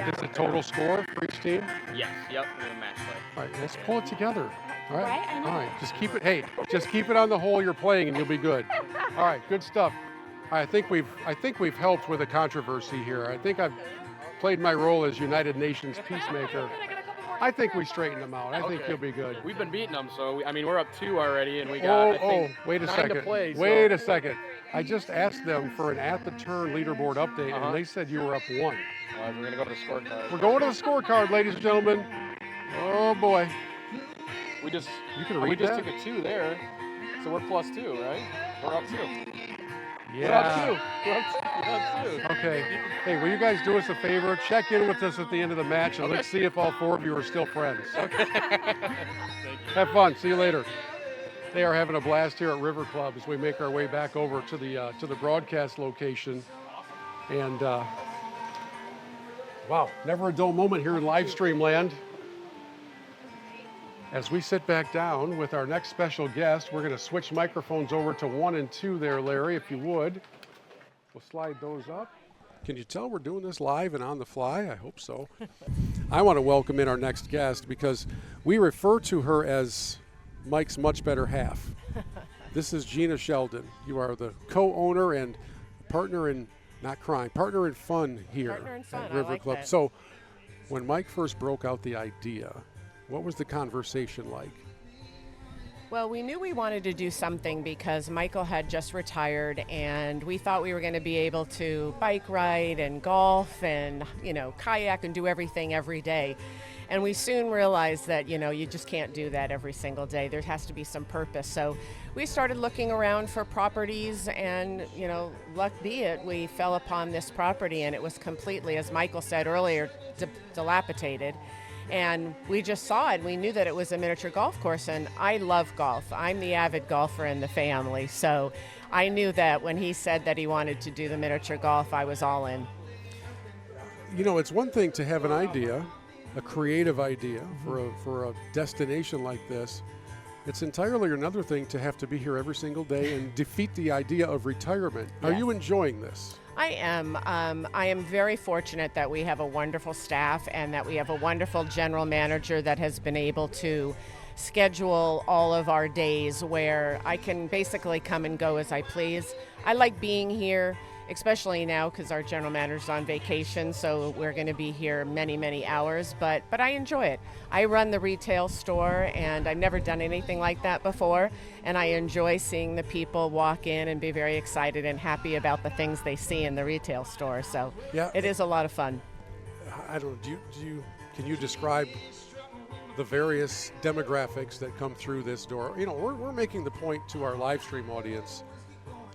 Is the total score for each team? Yes. Yep. We're gonna match play. All right, let's pull it together. All right. Right, I know. All right. Just keep it. Hey, just keep it on the hole you're playing, and you'll be good. All right. Good stuff. All right, I think we've helped with the controversy here. I think I've played my role as United Nations peacemaker. I think we straightened them out. I think you'll be good. We've been beating them, so we're up 2 already, and we got I think, wait a 9 second. to play. Wait a second. I just asked them for an at the turn leaderboard update, and they said you were up 1. We're going to go to the scorecard. We're going to the scorecard, ladies and gentlemen. Oh boy. We just read that? took a 2 there, so we're plus 2, right? We're up 2. Yeah. We're up 2. Okay. Hey, will you guys do us a favor? Check in with us at the end of the match, and let's see if all 4 of you are still friends. Okay. Have fun. See you later. They are having a blast here at River Club as we make our way back over to the broadcast location. And wow, never a dull moment here in live stream land. As we sit back down with our next special guest, we're going to switch microphones over to 1 and 2 there, Larry, if you would. We'll slide those up. Can you tell we're doing this live and on the fly? I hope so. I want to welcome in our next guest because we refer to her as Mike's much better half. This is Gina Sheldon. You are the co-owner and partner in, not crime, partner in fun here Partner in fun. at River Club. That. So when Mike first broke out the idea, what was the conversation like? Well, we knew we wanted to do something because Michael had just retired, and we thought we were going to be able to bike ride and golf and, kayak and do everything every day. And we soon realized that, you just can't do that every single day. There has to be some purpose. So we started looking around for properties, and, luck be it, we fell upon this property, and it was completely, as Michael said earlier, dilapidated. And we just saw it. We knew that it was a miniature golf course, and I love golf. I'm the avid golfer in the family, so I knew that when he said that he wanted to do the miniature golf, I was all in. It's one thing to have an idea, a creative idea for a destination like this. It's entirely another thing to have to be here every single day and defeat the idea of retirement. Are you enjoying this? I am. I am very fortunate that we have a wonderful staff and that we have a wonderful general manager that has been able to schedule all of our days where I can basically come and go as I please. I like being here, especially now because our general manager's on vacation, so we're going to be here many, many hours, but I enjoy it. I run the retail store, and I've never done anything like that before, and I enjoy seeing the people walk in and be very excited and happy about the things they see in the retail store, so it is a lot of fun. I don't know, can you describe the various demographics that come through this door? We're making the point to our live stream audience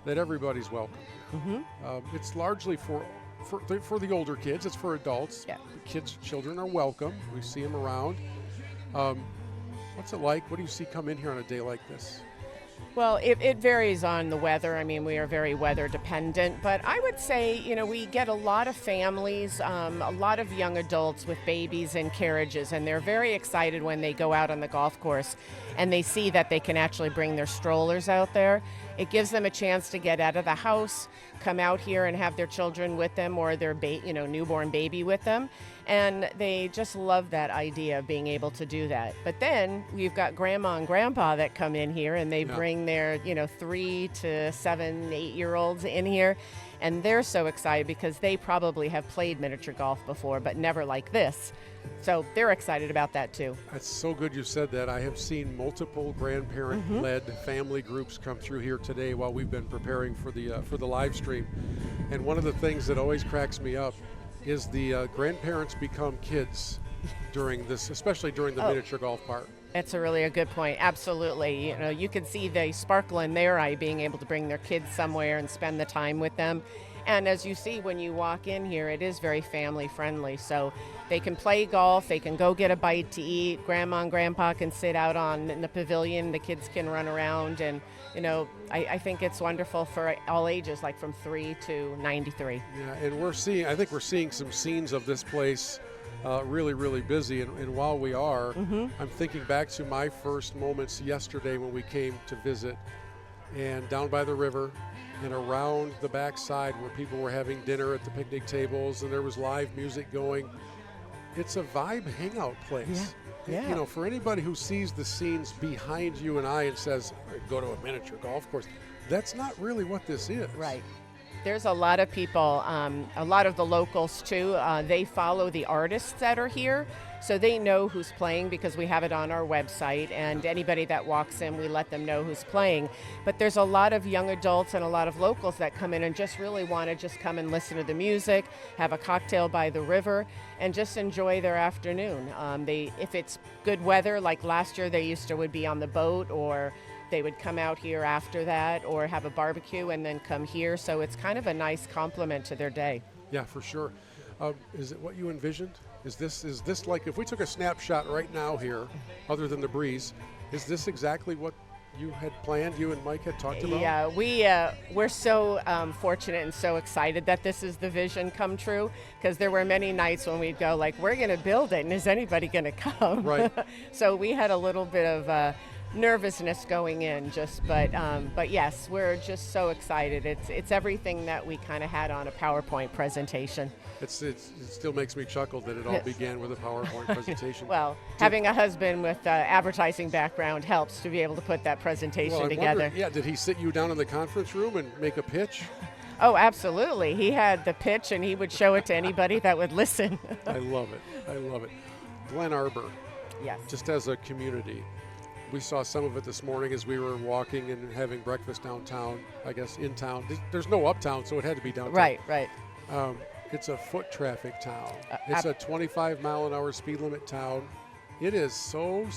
that everybody's welcome. It's largely for the older kids. It's for adults. Yeah. Children are welcome. We see them around. What's it like? What do you see come in here on a day like this? Well, it varies on the weather. I mean, we are very weather dependent, but I would say, we get a lot of families, a lot of young adults with babies in carriages, and they're very excited when they go out on the golf course and they see that they can actually bring their strollers out there. It gives them a chance to get out of the house, come out here and have their children with them or their newborn baby with them. And they just love that idea of being able to do that. But then we've got grandma and grandpa that come in here and they bring their, 3 to 7, 8-year-olds in here. And they're so excited because they probably have played miniature golf before, but never like this. So they're excited about that too. That's so good you said that. I have seen multiple grandparent-led family groups come through here today while we've been preparing for the live stream. And one of the things that always cracks me up is the grandparents become kids during this, especially during the miniature golf part. That's a good point. Absolutely. You can see the sparkle in their eye being able to bring their kids somewhere and spend the time with them. And as you see when you walk in here, it is very family friendly. So they can play golf, they can go get a bite to eat, grandma and grandpa can sit out in the pavilion, the kids can run around, and I think it's wonderful for all ages, like from 3 to 93. Yeah, and I think we're seeing some scenes of this place really, really busy. And while we are, I'm thinking back to my first moments yesterday when we came to visit, and down by the river and around the backside where people were having dinner at the picnic tables and there was live music going. It's a vibe hangout place. Yeah. For anybody who sees the scenes behind you and I and says, go to a miniature golf course, that's not really what this is. Right. there's a lot of people, a lot of the locals too, they follow the artists that are here. So they know who's playing because we have it on our website, and anybody that walks in, we let them know who's playing. But there's a lot of young adults and a lot of locals that come in and just really want to just come and listen to the music, have a cocktail by the river, and just enjoy their afternoon. If it's good weather, like last year, they would be on the boat, or they would come out here after that, or have a barbecue and then come here. So it's kind of a nice complement to their day. Yeah, for sure. Is it what you envisioned? Is this like, if we took a snapshot right now here, other than the breeze, is this exactly what you had planned, you and Mike had talked about? Yeah, we're so fortunate and so excited that this is the vision come true, because there were many nights when we'd go like, we're going to build it, and is anybody going to come? Right. So we had a little bit of nervousness going in, but yes, we're just so excited. It's everything that we kind of had on a PowerPoint presentation. It still makes me chuckle that it all began with a PowerPoint presentation. Well, having a husband with advertising background helps to be able to put that presentation together. Did he sit you down in the conference room and make a pitch? Oh, absolutely. He had the pitch, and he would show it to anybody that would listen. I love it. Glen Arbor. Yes. Just as a community. We saw some of it this morning as we were walking and having breakfast downtown, I guess in town. There's no uptown, so it had to be downtown. Right. It's a foot traffic town. It's a 25-mile-an-hour speed limit town. It is so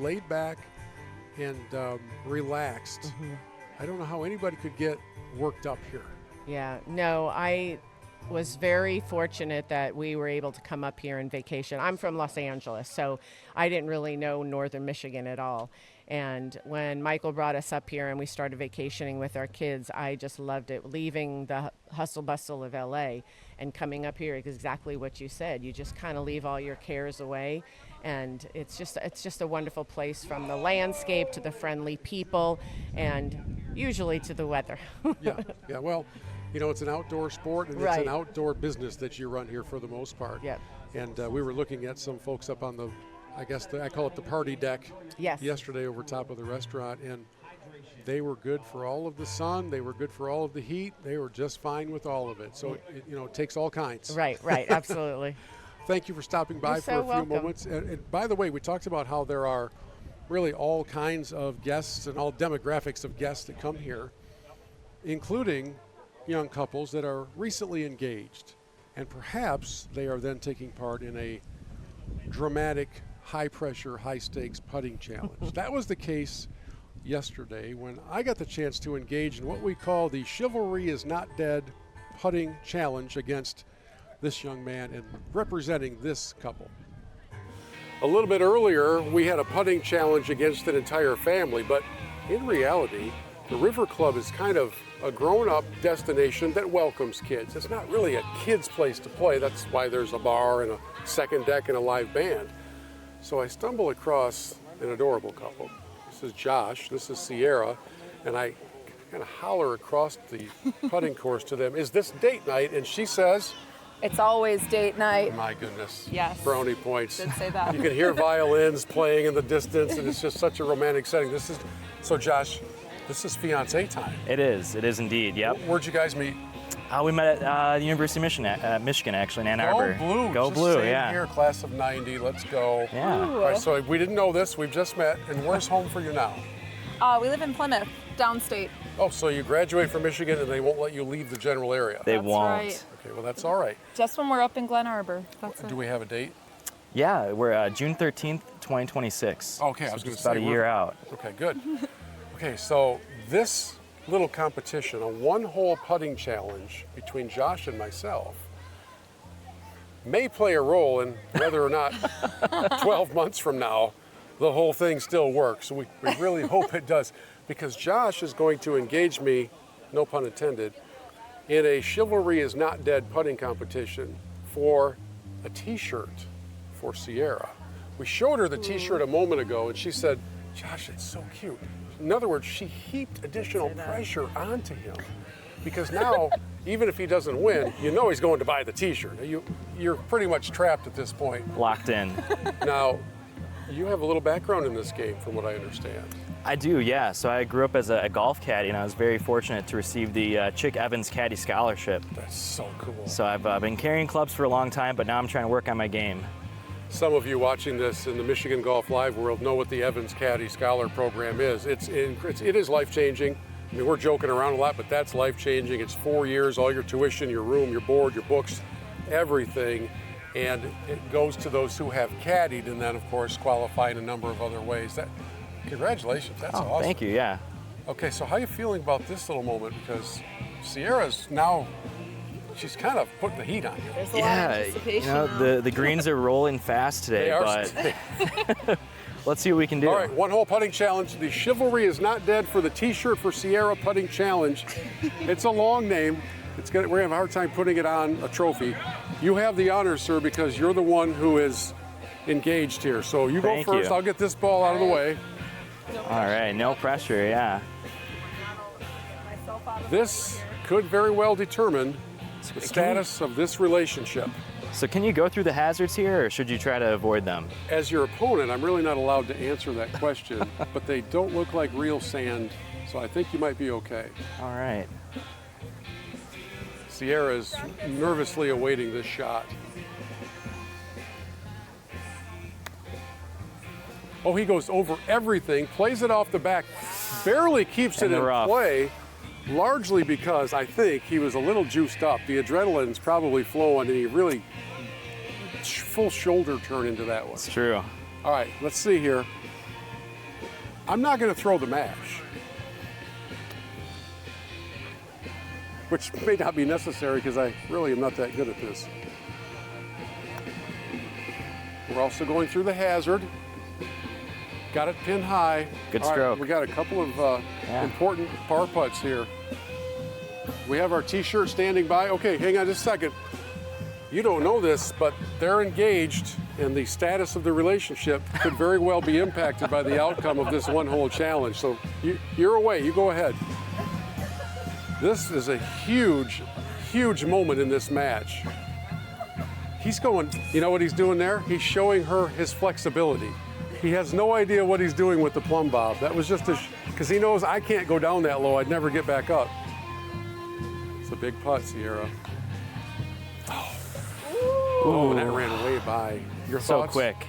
laid back and relaxed. Mm-hmm. I don't know how anybody could get worked up here. Yeah, no, I was very fortunate that we were able to come up here and vacation. I'm from Los Angeles, so I didn't really know northern Michigan at all. And when Michael brought us up here and we started vacationing with our kids, I just loved it. Leaving the hustle bustle of LA and coming up here, exactly what you said. You just kind of leave all your cares away, and it's just a wonderful place, from the landscape to the friendly people, and usually to the weather. Yeah. Well, it's an outdoor sport, and it's an outdoor business that you run here for the most part. Yep. And we were looking at some folks up on the, I call it the party deck. Yes. Yesterday over top of the restaurant, and they were good for all of the sun. They were good for all of the heat. They were just fine with all of it. So it takes all kinds. Right. Absolutely. Thank you for stopping by You're for so a few welcome. moments. And by the way, we talked about how there are really all kinds of guests and all demographics of guests that come here, including young couples that are recently engaged, and perhaps they are then taking part in a dramatic, high-pressure, high-stakes putting challenge. That was the case yesterday when I got the chance to engage in what we call the Chivalry is Not Dead putting challenge against this young man and representing this couple. A little bit earlier, we had a putting challenge against an entire family, but in reality, the River Club is kind of a grown-up destination that welcomes kids. It's not really a kid's place to play. That's why there's a bar and a second deck and a live band. So I stumble across an adorable couple. This is Josh, this is Sierra, and I kind of holler across the putting course to them, is this date night? And she says, it's always date night. my goodness. Yes. Brownie points. Did say that. You can hear violins playing in the distance, and it's just such a romantic setting. So Josh, this is fiancé time. It is indeed, yep. Where'd you guys meet? We met at the University of Michigan, actually, in Ann Arbor. Go Blue, yeah. Here, class of 90, let's go. Yeah. All right, so we didn't know this, we've just met, and where's home for you now? We live in Plymouth, downstate. Oh, so you graduate from Michigan and they won't let you leave the general area? They won't. Right. Okay, well that's all right. Just when we're up in Glen Arbor. Do we have a date? Yeah, we're June 13th, 2026. Okay, so I was going to just say. about a year out. Okay, good. Okay, so this little competition, a one-hole putting challenge between Josh and myself, may play a role in whether or not 12 months from now the whole thing still works. We really hope it does, because Josh is going to engage me, no pun intended, in a Chivalry is Not Dead putting competition for a t-shirt for Sierra. We showed her the t-shirt a moment ago and she said, Josh, it's so cute. In other words, she heaped additional pressure onto him, because now, even if he doesn't win, you know he's going to buy the t-shirt. You're pretty much trapped at this point. Locked in. Now, you have a little background in this game, from what I understand. I do, yeah. So I grew up as a golf caddy, and I was very fortunate to receive the Chick Evans Caddy Scholarship. That's so cool. So I've been carrying clubs for a long time, but now I'm trying to work on my game. Some of you watching this in the Michigan Golf Live world know what the Evans Caddy Scholar Program is. It is life-changing. I mean, we're joking around a lot, but that's life-changing. It's 4 years, all your tuition, your room, your board, your books, everything. And it goes to those who have caddied and then, of course, qualify in a number of other ways. Congratulations, that's awesome. Thank you, yeah. Okay, so how are you feeling about this little moment? Because Sierra's now, she's kind of putting the heat on you. There's a lot of anticipation. The greens are rolling fast today, They are but let's see what we can do. All right, one hole putting challenge. The chivalry is not dead for the T-shirt for Sierra putting challenge. It's a long name. We're gonna have a hard time putting it on a trophy. You have the honor, sir, because you're the one who is engaged here. So you go first. I'll get this ball out of the way. All right, no pressure, yeah. This could very well determine the status of this relationship. So can you go through the hazards here, or should you try to avoid them? As your opponent, I'm really not allowed to answer that question, but they don't look like real sand, so I think you might be okay. All right. Sierra is nervously awaiting this shot. Oh, he goes over everything, plays it off the back, barely keeps it in play, largely because I think he was a little juiced up. The adrenaline's probably flowing, and he really full shoulder turn into that one. It's true. All right, let's see here. I'm not going to throw the mash, which may not be necessary because I really am not that good at this. We're also going through the hazard. Got it pinned high. Good All stroke. Right, we got a couple of important par putts here. We have our T-shirt standing by. Okay, hang on just a second. You don't know this, but they're engaged, and the status of the relationship could very well be impacted by the outcome of this one-hole challenge. So you're away. You go ahead. This is a huge, huge moment in this match. He's going, you know what he's doing there? He's showing her his flexibility. He has no idea what he's doing with the plumb bob. That was just because he knows I can't go down that low. I'd never get back up. It's a big putt, Sierra. Oh, and that ran way by. Your thoughts? So quick.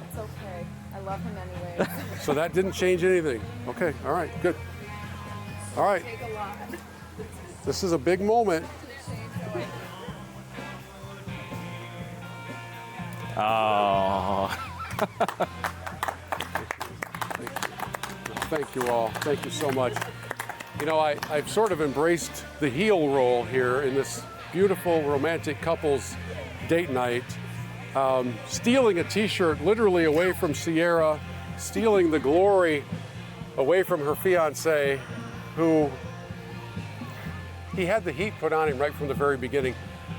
It's okay. I love him anyway. So that didn't change anything. Okay, all right, good. All right. This is a big moment. Oh. Thank you all. Thank you so much. You know, I've sort of embraced the heel role here in this beautiful romantic couples date night. Stealing a T-shirt literally away from Sierra, stealing the glory away from her fiance, who he had the heat put on him right from the very beginning.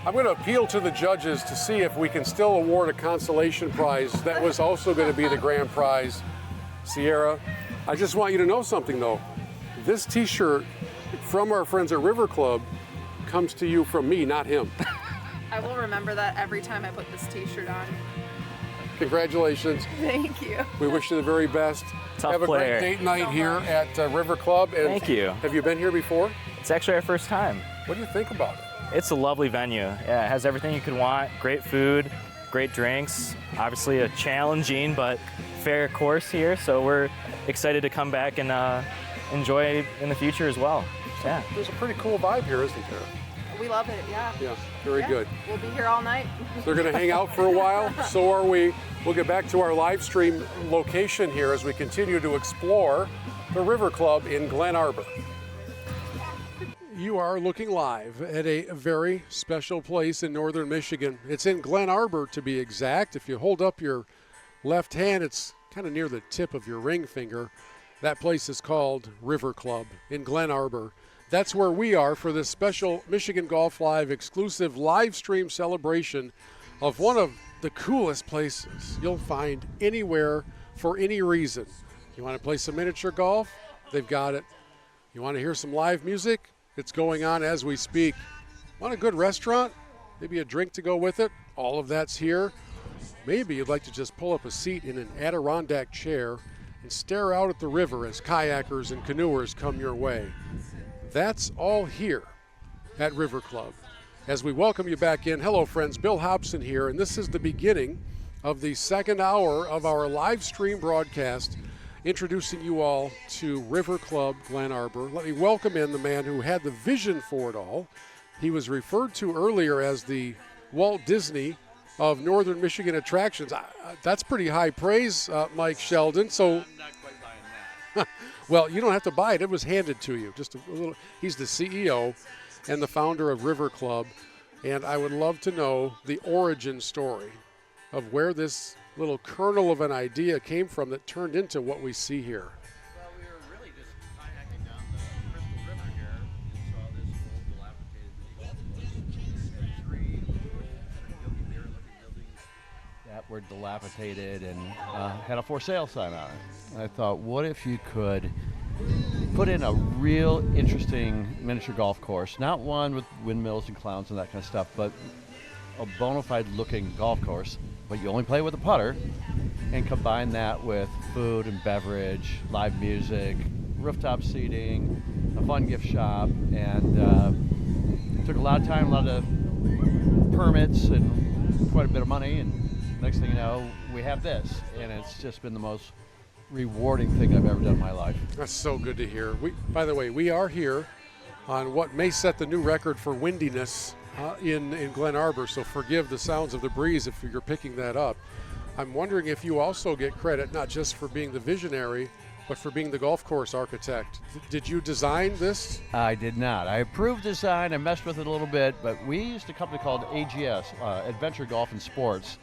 I'm going to appeal to the judges to see if we can still award a consolation prize that was also going to be the grand prize. Sierra, I just want you to know something though. This T-shirt from our friends at River Club comes to you from me, not him. I will remember that every time I put this T-shirt on. Congratulations. Thank you. We wish you the very best. Tough Have a player. great date night here at River Club. And Thank you. Have you been here before? It's actually our first time. What do you think about it? It's a lovely venue. Yeah, it has everything you could want. Great food, great drinks. Obviously a challenging but fair course here, so we're excited to come back and enjoy in the future as well. Yeah. There's a pretty cool vibe here, isn't there? We love it, yeah. Yeah, very good. We'll be here all night. They're going to hang out for a while. So are we. We'll get back to our live stream location here as we continue to explore the River Club in Glen Arbor. You are looking live at a very special place in northern Michigan. It's in Glen Arbor, to be exact. If you hold up your left hand, it's kind of near the tip of your ring finger. That place is called River Club in Glen Arbor. That's where we are for this special Michigan Golf Live exclusive live stream celebration of one of the coolest places you'll find anywhere for any reason. You want to play some miniature golf? They've got it. You want to hear some live music? It's going on as we speak. Want a good restaurant? Maybe a drink to go with it? All of that's here. Maybe you'd like to just pull up a seat in an Adirondack chair and stare out at the river as kayakers and canoers come your way. That's all here at River Club. As we welcome you back in, hello friends, Bill Hobson here, and this is the beginning of the second hour of our live stream broadcast, introducing you all to River Club Glen Arbor. Let me welcome in the man who had the vision for it all. He was referred to earlier as the Walt Disney of Northern Michigan attractions. That's pretty high praise, Mike Sheldon. So, I'm not quite buying that. well, you don't have to buy it. It was handed to you. Just a little. He's the CEO and the founder of River Club, and I would love to know the origin story of where this little kernel of an idea came from that turned into what we see here. Well, we were really just kayaking down the Crystal River here and saw this old dilapidated mini golf course. Yogi Bear looking buildings that were dilapidated and had a for sale sign on it. And I thought, what if you could put in a real interesting miniature golf course, not one with windmills and clowns and that kind of stuff, but a bona fide looking golf course, but you only play with a putter, and combine that with food and beverage, live music, rooftop seating, a fun gift shop, and it took a lot of time, a lot of permits, and quite a bit of money, and next thing you know, we have this, and it's just been the most rewarding thing I've ever done in my life. That's so good to hear. By the way, we are here on what may set the new record for windiness in Glen Arbor, so forgive the sounds of the breeze if you're picking that up. I'm wondering if you also get credit not just for being the visionary, but for being the golf course architect. Did you design this? I did not. I approved design, I messed with it a little bit, but we used a company called AGS, Adventure Golf and Sports.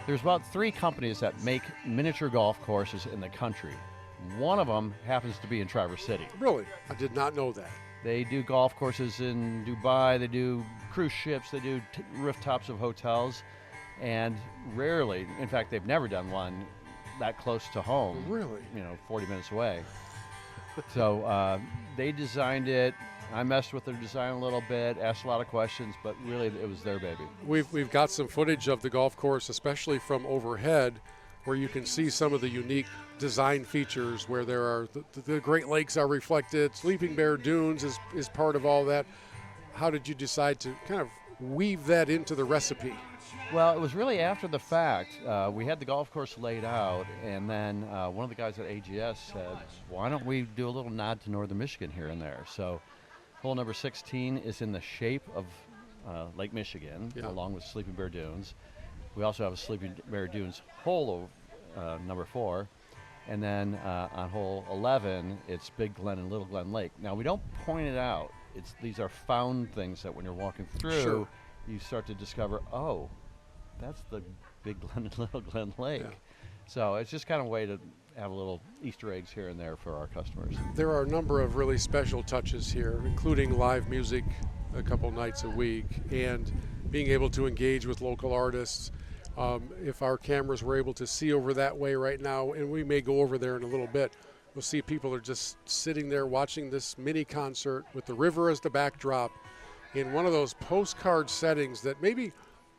There's about 3 companies that make miniature golf courses in the country. One of them happens to be in Traverse City. Really? I did not know that. They do golf courses in Dubai, they do cruise ships, they do rooftops of hotels, and rarely, in fact, they've never done one that close to home. Really? 40 minutes away. So they designed it. I messed with their design a little bit, asked a lot of questions, but really it was their baby. We've got some footage of the golf course, especially from overhead, where you can see some of the unique design features where there are the Great Lakes are reflected, Sleeping Bear Dunes is part of all that. How did you decide to kind of weave that into the recipe? Well, it was really after the fact. We had the golf course laid out, and then one of the guys at AGS said, why don't we do a little nod to Northern Michigan here and there? So hole number 16 is in the shape of Lake Michigan, along with Sleeping Bear Dunes. We also have a Sleeping Bear Dunes hole number 4. And then on hole 11, it's Big Glen and Little Glen Lake. Now, we don't point it out. These are found things that when you're walking through, you start to discover, oh, that's the Big Glen and Little Glen Lake. Yeah. So it's just kind of a way to have a little Easter eggs here and there for our customers. There are a number of really special touches here, including live music a couple nights a week and being able to engage with local artists. If our cameras were able to see over that way right now, and we may go over there in a little bit, we'll see people are just sitting there watching this mini concert with the river as the backdrop in one of those postcard settings that maybe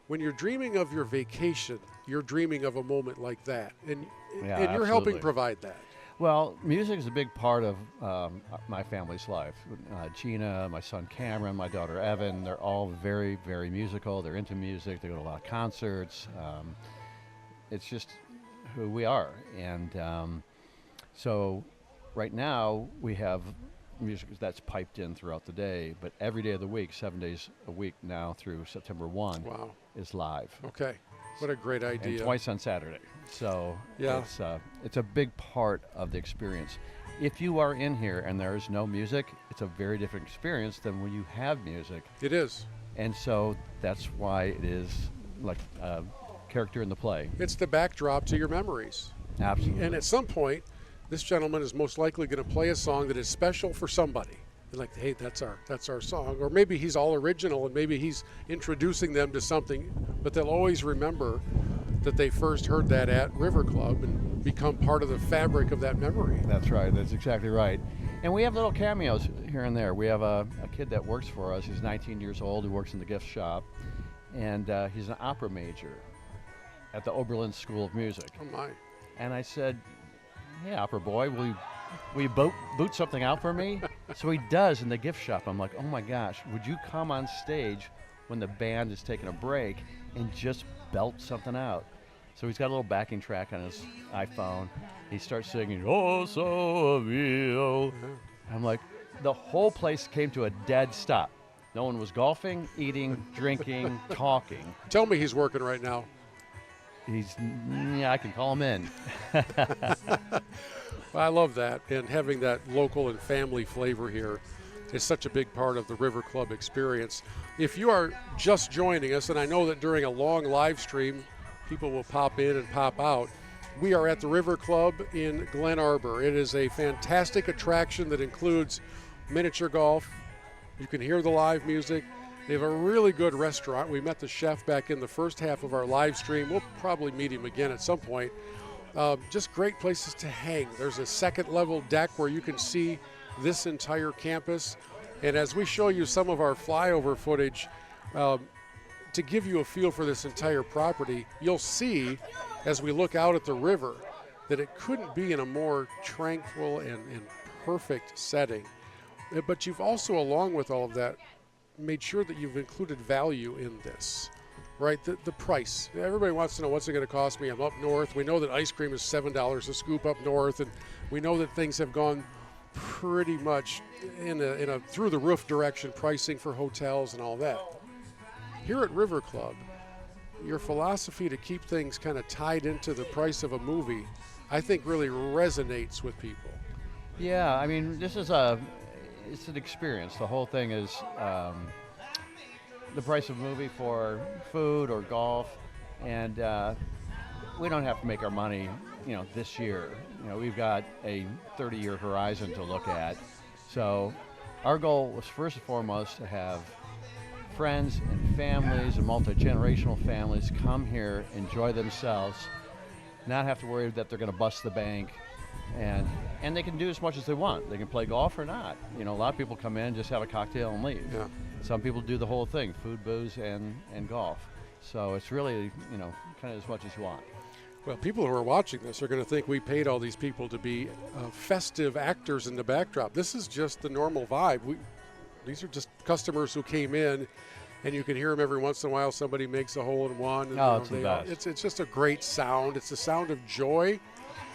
when you're dreaming of your vacation, you're dreaming of a moment like that. And you're helping provide that. Well, music is a big part of my family's life. Gina, my son Cameron, my daughter Evan, they're all very, very musical. They're into music. They go to a lot of concerts. It's just who we are. And so right now we have music that's piped in throughout the day, but every day of the week, 7 days a week now through September 1 is live. Okay. What a great idea. And twice on Saturday. So it's a big part of the experience. If you are in here and there is no music, it's a very different experience than when you have music. It is. And so that's why it is like a character in the play. It's the backdrop to your memories. Absolutely. And at some point, this gentleman is most likely going to play a song that is special for somebody. And like, hey, that's our song. Or maybe he's all original and maybe he's introducing them to something, but they'll always remember that they first heard that at River Club and become part of the fabric of that memory. That's right. That's exactly right. And we have little cameos here and there. We have a kid that works for us. He's 19 years old who works in the gift shop, and he's an opera major at the Oberlin School of Music. Oh, my. And I said, "Hey, opera boy, will you boot something out for me?" So he does in the gift shop. I'm like, "Oh my gosh, would you come on stage when the band is taking a break and just belt something out?" So he's got a little backing track on his iPhone. He starts singing, "Oh, so real." I'm like, the whole place came to a dead stop. No one was golfing, eating, drinking, talking. Tell me he's working right now. I can call him in. Well, I love that, and having that local and family flavor here is such a big part of the River Club experience. If you are just joining us, and I know that during a long live stream, people will pop in and pop out, we are at the River Club in Glen Arbor. It is a fantastic attraction that includes miniature golf. You can hear the live music. They have a really good restaurant. We met the chef back in the first half of our live stream. We'll probably meet him again at some point. Just great places to hang. There's a second level deck where you can see this entire campus. And as we show you some of our flyover footage, to give you a feel for this entire property, you'll see as we look out at the river that it couldn't be in a more tranquil and perfect setting. But you've also, along with all of that, made sure that you've included value in this, right? The price. Everybody wants to know, what's it going to cost me? I'm up north. We know that ice cream is $7 a scoop up north, and we know that things have gone pretty much in a through the roof direction, pricing for hotels and all that. Here at River Club, your philosophy to keep things kind of tied into the price of a movie, I think really resonates with people. Yeah, I mean, it's an experience. The whole thing is the price of a movie for food or golf, and we don't have to make our money, this year. We've got a 30-year horizon to look at. So our goal was first and foremost to have friends and families and multi-generational families come here, enjoy themselves, not have to worry that they're going to bust the bank, and they can do as much as they want. They can play golf or not. A lot of people come in, just have a cocktail and leave. Yeah. Some people do the whole thing, food, booze, and golf. So it's really, kind of as much as you want. Well, people who are watching this are going to think we paid all these people to be festive actors in the backdrop. This is just the normal vibe. These are just customers who came in, and you can hear them every once in a while. Somebody makes a hole-in-one. It's the best. It's just a great sound. It's the sound of joy.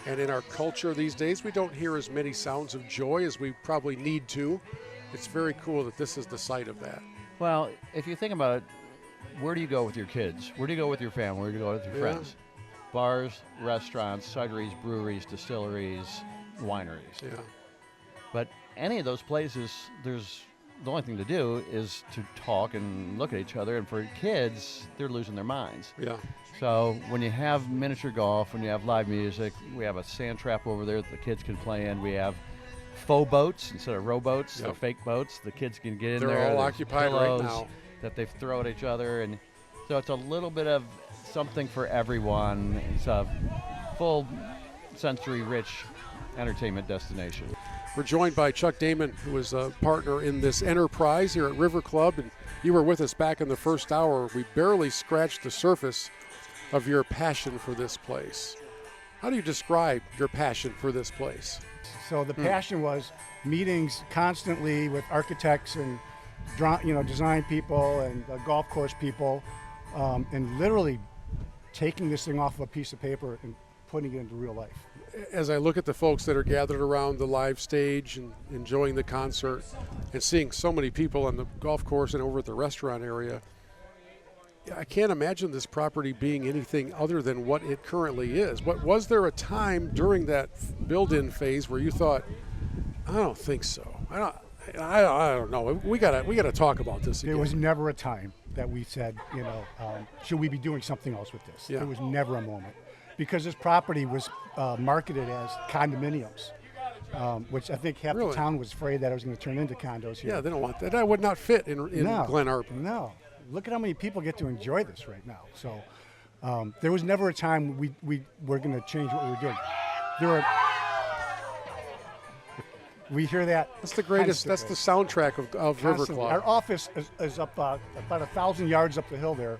And in our culture these days, we don't hear as many sounds of joy as we probably need to. It's very cool that this is the site of that. Well, if you think about it, where do you go with your kids? Where do you go with your family? Where do you go with your friends? Bars, restaurants, cideries, breweries, distilleries, wineries. Yeah. But any of those places, the only thing to do is to talk and look at each other. And for kids, they're losing their minds. Yeah. So when you have miniature golf, when you have live music, we have a sand trap over there that the kids can play in. We have faux boats instead of rowboats. They're fake boats. The kids can get in there. They're all There's occupied right now. that they throw at each other. And so it's a little bit of something for everyone. It's a full sensory-rich entertainment destination. We're joined by Chuck Damon, who is a partner in this enterprise here at River Club. And you were with us back in the first hour. We barely scratched the surface of your passion for this place. How do you describe your passion for this place? So the passion was meetings constantly with architects and design people and golf course people, and literally taking this thing off of a piece of paper and putting it into real life. As I look at the folks that are gathered around the live stage and enjoying the concert and seeing so many people on the golf course and over at the restaurant area, I can't imagine this property being anything other than what it currently is. Was there a time during that build-in phase where you thought, I don't think so. I don't know. We gotta talk about this again. There was never a time that we said, should we be doing something else with this? Yeah. There was never a moment, because this property was marketed as condominiums, which I think half the town was afraid that it was going to turn into condos here. Yeah, they don't want that. That would not fit in Glen Arbor. No. Look at how many people get to enjoy this right now. So there was never a time we were going to change what we were doing. We hear that. That's the greatest. That's the soundtrack of River Club. Our office is up about 1,000 yards up the hill there,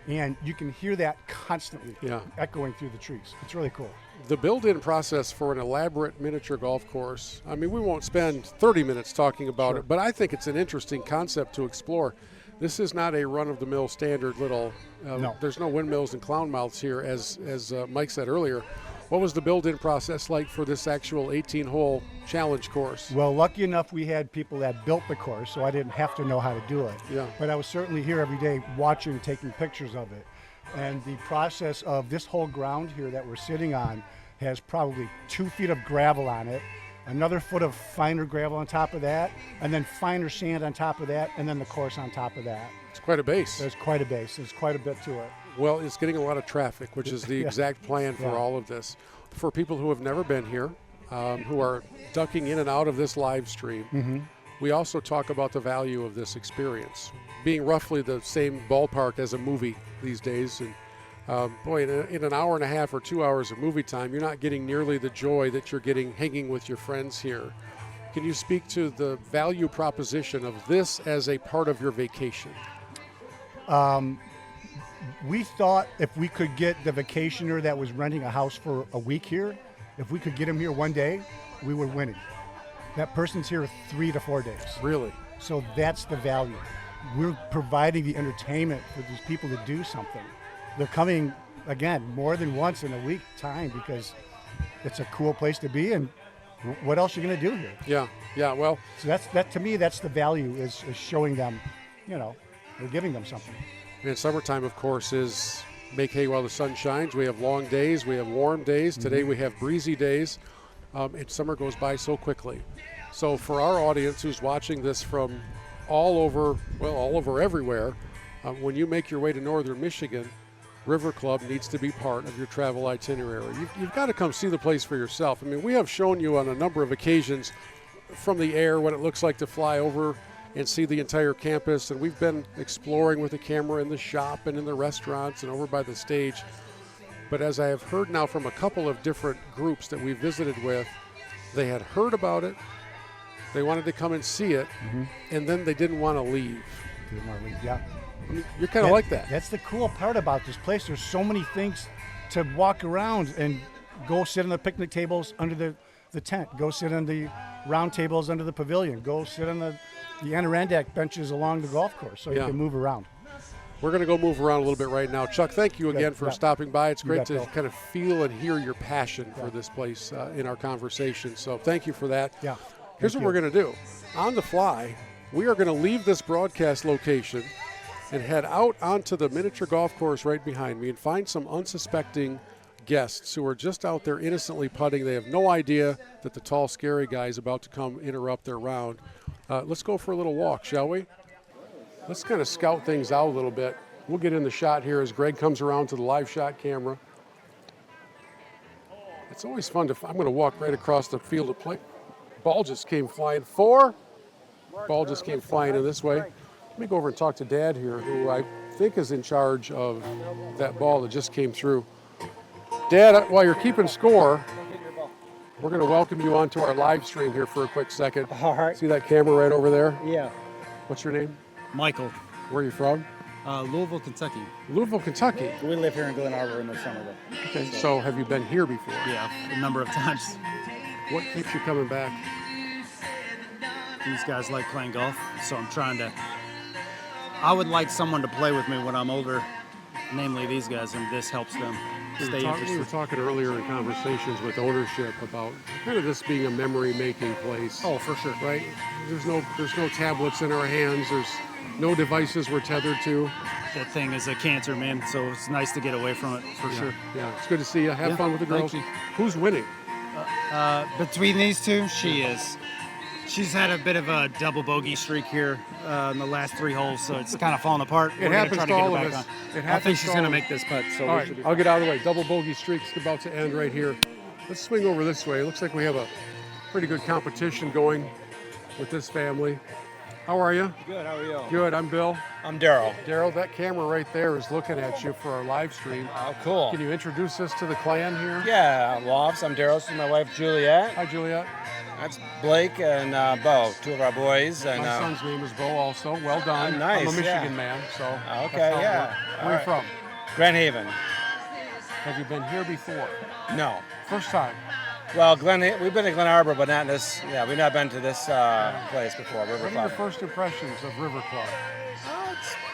And you can hear that constantly echoing through the trees. It's really cool. The build-in process for an elaborate miniature golf course, I mean, we won't spend 30 minutes talking about it, but I think it's an interesting concept to explore. This is not a run-of-the-mill standard little, there's no windmills and clown mouths here, as Mike said earlier. What was the build-in process like for this actual 18-hole challenge course? Well, lucky enough we had people that built the course, so I didn't have to know how to do it. Yeah. But I was certainly here every day watching, taking pictures of it. And the process of this whole ground here that we're sitting on has probably 2 feet of gravel on it, another foot of finer gravel on top of that, and then finer sand on top of that, and then the course on top of that. It's quite a base. There's quite a base. There's quite a bit to it. Well, it's getting a lot of traffic, which is the exact plan for all of this. For people who have never been here, who are ducking in and out of this live stream, we also talk about the value of this experience, being roughly the same ballpark as a movie these days. And boy, in an hour and a half or 2 hours of movie time, you're not getting nearly the joy that you're getting hanging with your friends here. Can you speak to the value proposition of this as a part of your vacation? We thought if we could get the vacationer that was renting a house for a week here, if we could get him here one day, we were winning. That person's here 3 to 4 days. Really? So that's the value. We're providing the entertainment for these people to do something. They're coming, again, more than once in a week time because it's a cool place to be, and what else are you going to do here? Yeah, well. So that to me, that's the value, is showing them, we're giving them something. And summertime, of course, is make hay while the sun shines. We have long days. We have warm days. Today we have breezy days. And summer goes by so quickly. So for our audience who's watching this from all over everywhere, when you make your way to northern Michigan, River Club needs to be part of your travel itinerary. You've got to come see the place for yourself. I mean, we have shown you on a number of occasions from the air what it looks like to fly over and see the entire campus, and we've been exploring with the camera in the shop and in the restaurants and over by the stage. But as I have heard now from a couple of different groups that we visited with, they had heard about it, they wanted to come and see it, and then they didn't want to leave. Didn't want to leave, yeah. I mean, you're kind of like that. That's the cool part about this place. There's so many things to walk around and go sit on the picnic tables under the tent, go sit on the round tables under the pavilion, go sit on the Adirondack benches along the golf course so you can move around. We're going to go move around a little bit right now. Chuck, thank you again for stopping by. It's great to kind of feel and hear your passion for this place in our conversation. So thank you for that. Yeah. Here's what we're going to do. On the fly, we are going to leave this broadcast location and head out onto the miniature golf course right behind me and find some unsuspecting guests who are just out there innocently putting. They have no idea that the tall, scary guy is about to come interrupt their round. Let's go for a little walk, shall we? Let's kind of scout things out a little bit. We'll get in the shot here as Greg comes around to the live shot camera. It's always fun I'm going to walk right across the field of play. Ball just came flying. 4. Ball just came flying in this way. Let me go over and talk to Dad here, who I think is in charge of that ball that just came through. Dad, while you're keeping score, we're going to welcome you onto our live stream here for a quick second. All right. See that camera right over there? Yeah. What's your name? Michael. Where are you from? Louisville, Kentucky. Louisville, Kentucky. We live here in Glen Arbor in the summer, though. Okay, so have you been here before? Yeah, a number of times. What keeps you coming back? These guys like playing golf, so I'm trying to. I would like someone to play with me when I'm older, namely these guys, and this helps them stay interested. We were talking earlier in conversations with ownership about kind of this being a memory-making place. Oh, for sure. Right? There's no tablets in our hands. There's no devices we're tethered to. That thing is a cancer, man, so it's nice to get away from it, for sure. Yeah, it's good to see you. Have fun with the girls. Who's winning? Between these two, she is. She's had a bit of a double bogey streak here in the last 3 holes, so it's kind of falling apart. It happens to all of us. I think she's going to make this putt. So all right, I'll get out of the way. Double bogey streak's about to end right here. Let's swing over this way. It looks like we have a pretty good competition going with this family. How are you? Good, how are you? Good, I'm Bill. I'm Daryl. Daryl, that camera right there is looking at you for our live stream. Oh, cool. Can you introduce us to the clan here? Yeah, Lofts. I'm Daryl. This is my wife, Juliet. Hi, Juliet. That's Blake and Bo, two of our boys. And My son's name is Bo also. Well done. Nice. I'm a Michigan yeah. man, so. Okay, that's how it yeah. works. All Where are right. you from? Grand Haven. Have you been here before? No. First time? Well, we've been to Glen Arbor, but not in this. Yeah, we've not been to this place before. River What are your Club. first impressions of River Club?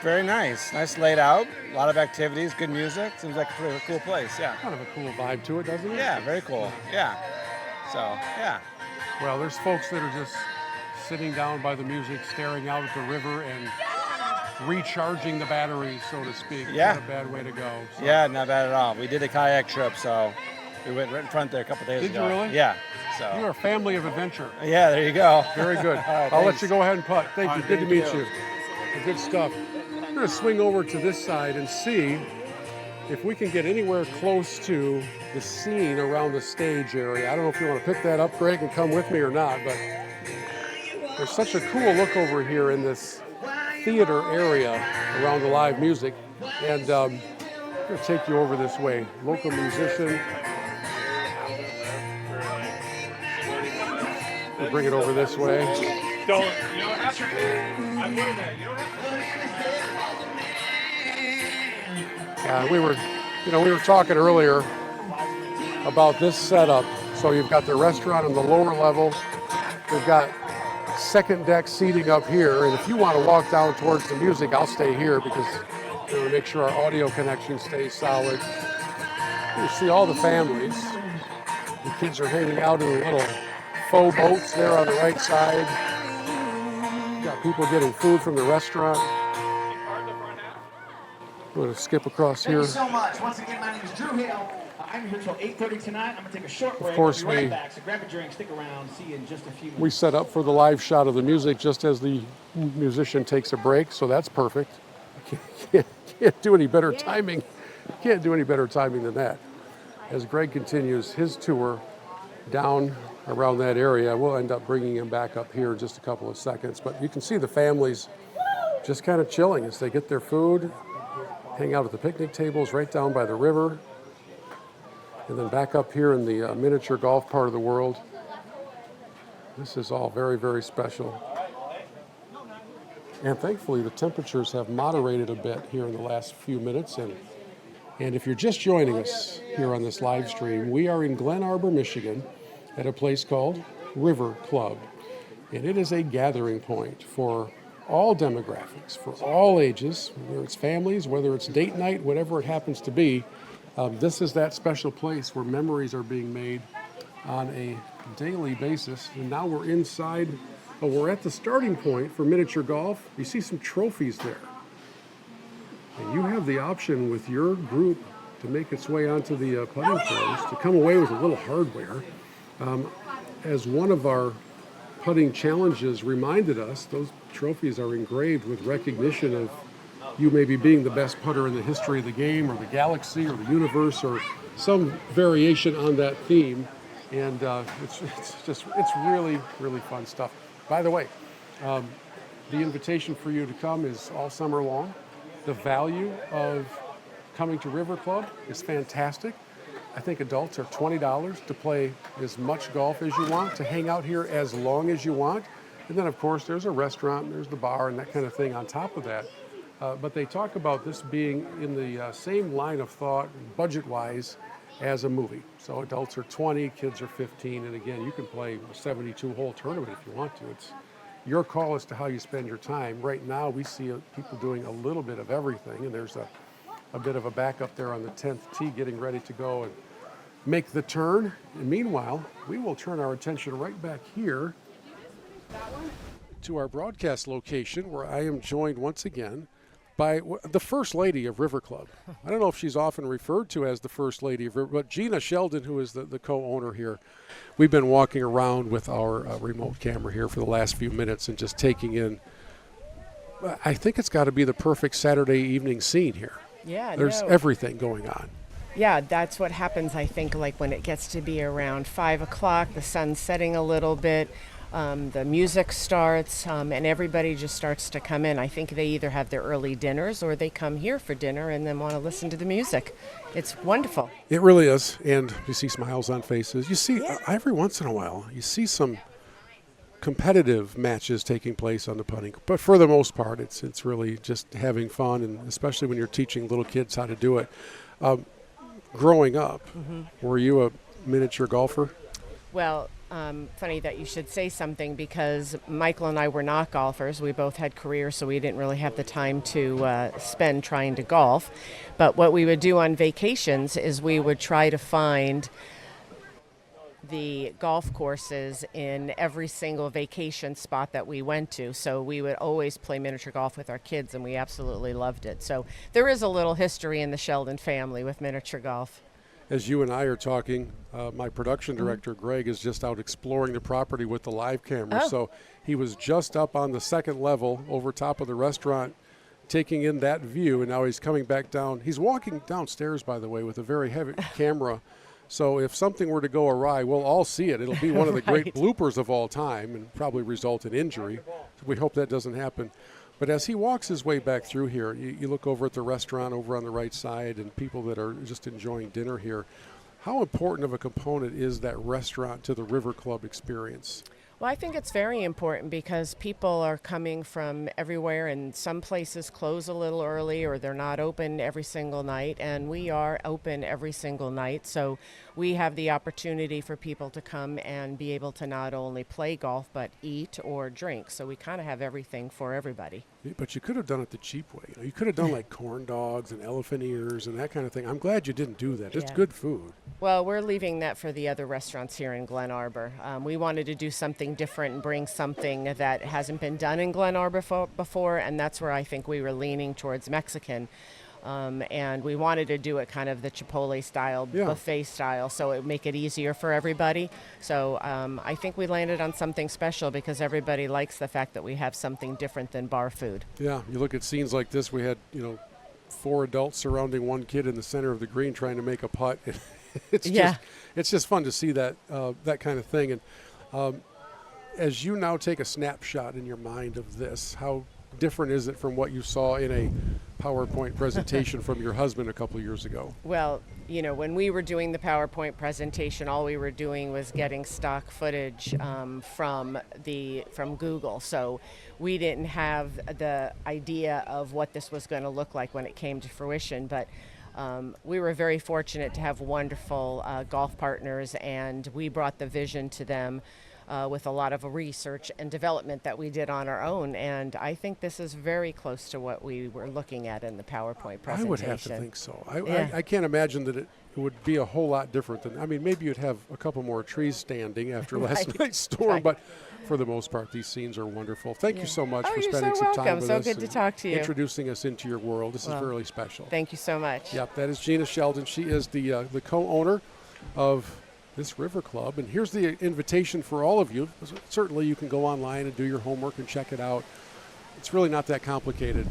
Very nice. Nice laid out. A lot of activities. Good music. Seems like a pretty cool place. Yeah. Kind of a cool vibe to it, doesn't it? Yeah. Very cool. Yeah. So yeah. Well, there's folks that are just sitting down by the music, staring out at the river and recharging the batteries, so to speak. Yeah. Not a bad way to go. So. Yeah, not bad at all. We did a kayak trip, so we went right in front there a couple days Did ago. you really? Yeah. So. You're a family of adventure. Yeah, there you go. Very good. All right, I'll let thanks. you go ahead and putt. Thank All you. right, Good to thank meet you. Good stuff. I'm going to swing over to this side and see if we can get anywhere close to the scene around the stage area. I don't know if you want to pick that up, Greg, and come with me or not, but there's such a cool look over here in this theater area around the live music. And I'm going to take you over this way. Local musician. We'll bring it over this way. Don't, you don't have to. I'm doing that. You don't have We were talking earlier about this setup. So you've got the restaurant on the lower level. We've got second deck seating up here. And if you want to walk down towards the music, I'll stay here because to make sure our audio connection stays solid. You see all the families. The kids are hanging out in the little faux boats there on the right side. Got people getting food from the restaurant. I'm going to skip across here. Thank you so much. Once again, my name is Drew Hale. I'm here till 8:30 tonight. I'm going to take a short break. Of course, I'll be right we- back. So grab a drink, stick around. See you in just a few minutes. We set up for the live shot of the music just as the musician takes a break, so that's perfect. Can't do any better timing. Can't do any better timing than that. As Greg continues his tour down around that area, we'll end up bringing him back up here in just a couple of seconds. But you can see the families just kind of chilling as they get their food, hang out at the picnic tables right down by the river, and then back up here in the miniature golf part of the world. This is all very, very special. And thankfully, the temperatures have moderated a bit here in the last few minutes. And if you're just joining us here on this live stream, we are in Glen Arbor, Michigan, at a place called River Club. And it is a gathering point for all demographics, for all ages, whether it's families, whether it's date night, whatever it happens to be. This is that special place where memories are being made on a daily basis. And now we're inside, we're at the starting point for miniature golf. You see some trophies there. And you have the option with your group to make its way onto the putting course, to come away with a little hardware. As one of our putting challenges reminded us, those trophies are engraved with recognition of you maybe being the best putter in the history of the game or the galaxy or the universe or some variation on that theme. And it's really, really fun stuff. By the way, the invitation for you to come is all summer long. The value of coming to River Club is fantastic. I think adults are $20 to play as much golf as you want, to hang out here as long as you want. And then, of course, there's a restaurant, and there's the bar, and that kind of thing on top of that. But they talk about this being in the same line of thought, budget-wise, as a movie. So adults are 20, kids are 15, and again, you can play a 72-hole tournament if you want to. It's your call as to how you spend your time. Right now, we see people doing a little bit of everything, and there's a bit of a backup there on the 10th tee getting ready to go and make the turn. And meanwhile, we will turn our attention right back here to our broadcast location, where I am joined once again by the First Lady of River Club. I don't know if she's often referred to as the First Lady of River, but Gina Sheldon, who is the co-owner here. We've been walking around with our remote camera here for the last few minutes and just taking in, I think it's got to be the perfect Saturday evening scene here. Yeah, There's everything going on. Yeah, that's what happens, I think, like when it gets to be around 5 o'clock, the sun's setting a little bit, the music starts, and everybody just starts to come in. I think they either have their early dinners or they come here for dinner and then want to listen to the music. It's wonderful. It really is, and you see smiles on faces. You see, every once in a while, you see some competitive matches taking place on the putting. But for the most part, it's really just having fun, and especially when you're teaching little kids how to do it. Growing up, were you a miniature golfer? Well, funny that you should say something, because Michael and I were not golfers. We both had careers, so we didn't really have the time to spend trying to golf. But what we would do on vacations is we would try to find the golf courses in every single vacation spot that we went to. So we would always play miniature golf with our kids, and we absolutely loved it. So there is a little history in the Sheldon family with miniature golf. As you and I are talking, my production director, Greg, is just out exploring the property with the live camera. Oh. So he was just up on the second level over top of the restaurant, taking in that view, and now he's coming back down. He's walking downstairs, by the way, with a very heavy camera. So if something were to go awry, we'll all see it. It'll be one of the great bloopers of all time and probably result in injury. We hope that doesn't happen. But as he walks his way back through here, you look over at the restaurant over on the right side and people that are just enjoying dinner here. How important of a component is that restaurant to the River Club experience? Well, I think it's very important because people are coming from everywhere, and some places close a little early or they're not open every single night, and we are open every single night. So we have the opportunity for people to come and be able to not only play golf but eat or drink. So we kind of have everything for everybody. But you could have done it the cheap way. You could have done like corn dogs and elephant ears and that kind of thing. I'm glad you didn't do that. It's good food. Well, we're leaving that for the other restaurants here in Glen Arbor. We wanted to do something different and bring something that hasn't been done in Glen Arbor before, and that's where I think we were leaning towards Mexican. And we wanted to do it kind of the Chipotle style, buffet style, so it would make it easier for everybody. So I think we landed on something special because everybody likes the fact that we have something different than bar food. Yeah, you look at scenes like this, we had, 4 adults surrounding one kid in the center of the green trying to make a putt. It's just fun to see that that kind of thing. And as you now take a snapshot in your mind of this, how different is it from what you saw in a PowerPoint presentation from your husband a couple of years ago? Well, when we were doing the PowerPoint presentation, all we were doing was getting stock footage from Google. So we didn't have the idea of what this was going to look like when it came to fruition. But we were very fortunate to have wonderful golf partners, and we brought the vision to them with a lot of research and development that we did on our own. And I think this is very close to what we were looking at in the PowerPoint presentation. I would have to think so. I can't imagine that it would be a whole lot different than, maybe you'd have a couple more trees standing after last night's storm, but for the most part, these scenes are wonderful. Thank you so much for spending some time with us. So good to talk to you. Introducing us into your world. This is really special. Thank you so much. Yep, that is Gina Sheldon. She is the co-owner of this River Club, and here's the invitation for all of you. Certainly you can go online and do your homework and check it out. It's really not that complicated.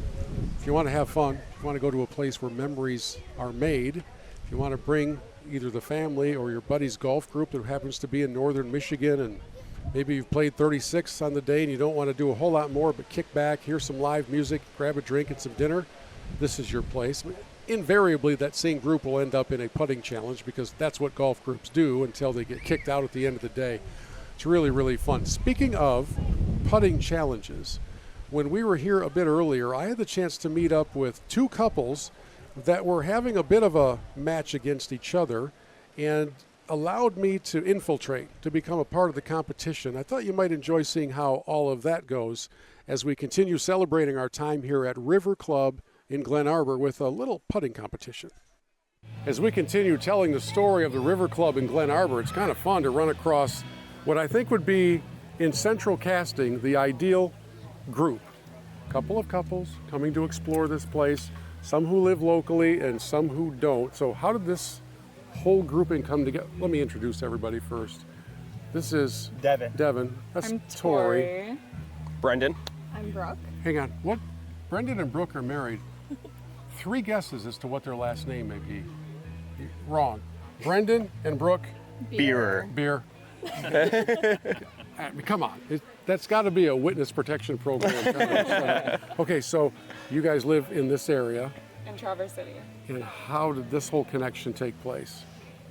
If you want to have fun, if you want to go to a place where memories are made, if you want to bring either the family or your buddy's golf group that happens to be in northern Michigan, and maybe you've played 36 on the day and you don't want to do a whole lot more but kick back, hear some live music, grab a drink and some dinner, this is your place. Invariably, that same group will end up in a putting challenge because that's what golf groups do until they get kicked out at the end of the day. It's really, really fun. Speaking of putting challenges, when we were here a bit earlier, I had the chance to meet up with 2 couples that were having a bit of a match against each other and allowed me to infiltrate, to become a part of the competition. I thought you might enjoy seeing how all of that goes as we continue celebrating our time here at River Club in Glen Arbor with a little putting competition. As we continue telling the story of the River Club in Glen Arbor, it's kind of fun to run across what I think would be, in central casting, the ideal group. A couple of couples coming to explore this place, some who live locally and some who don't. So how did this whole grouping come together? Let me introduce everybody first. This is Devin. That's I'm Tori. Brendan. I'm Brooke. Hang on. What? Brendan and Brooke are married. 3 guesses as to what their last name may be. Wrong. Brendan and Brooke. Beer. Come on. That's got to be a witness protection program. Okay, so you guys live in this area. In Traverse City. And how did this whole connection take place?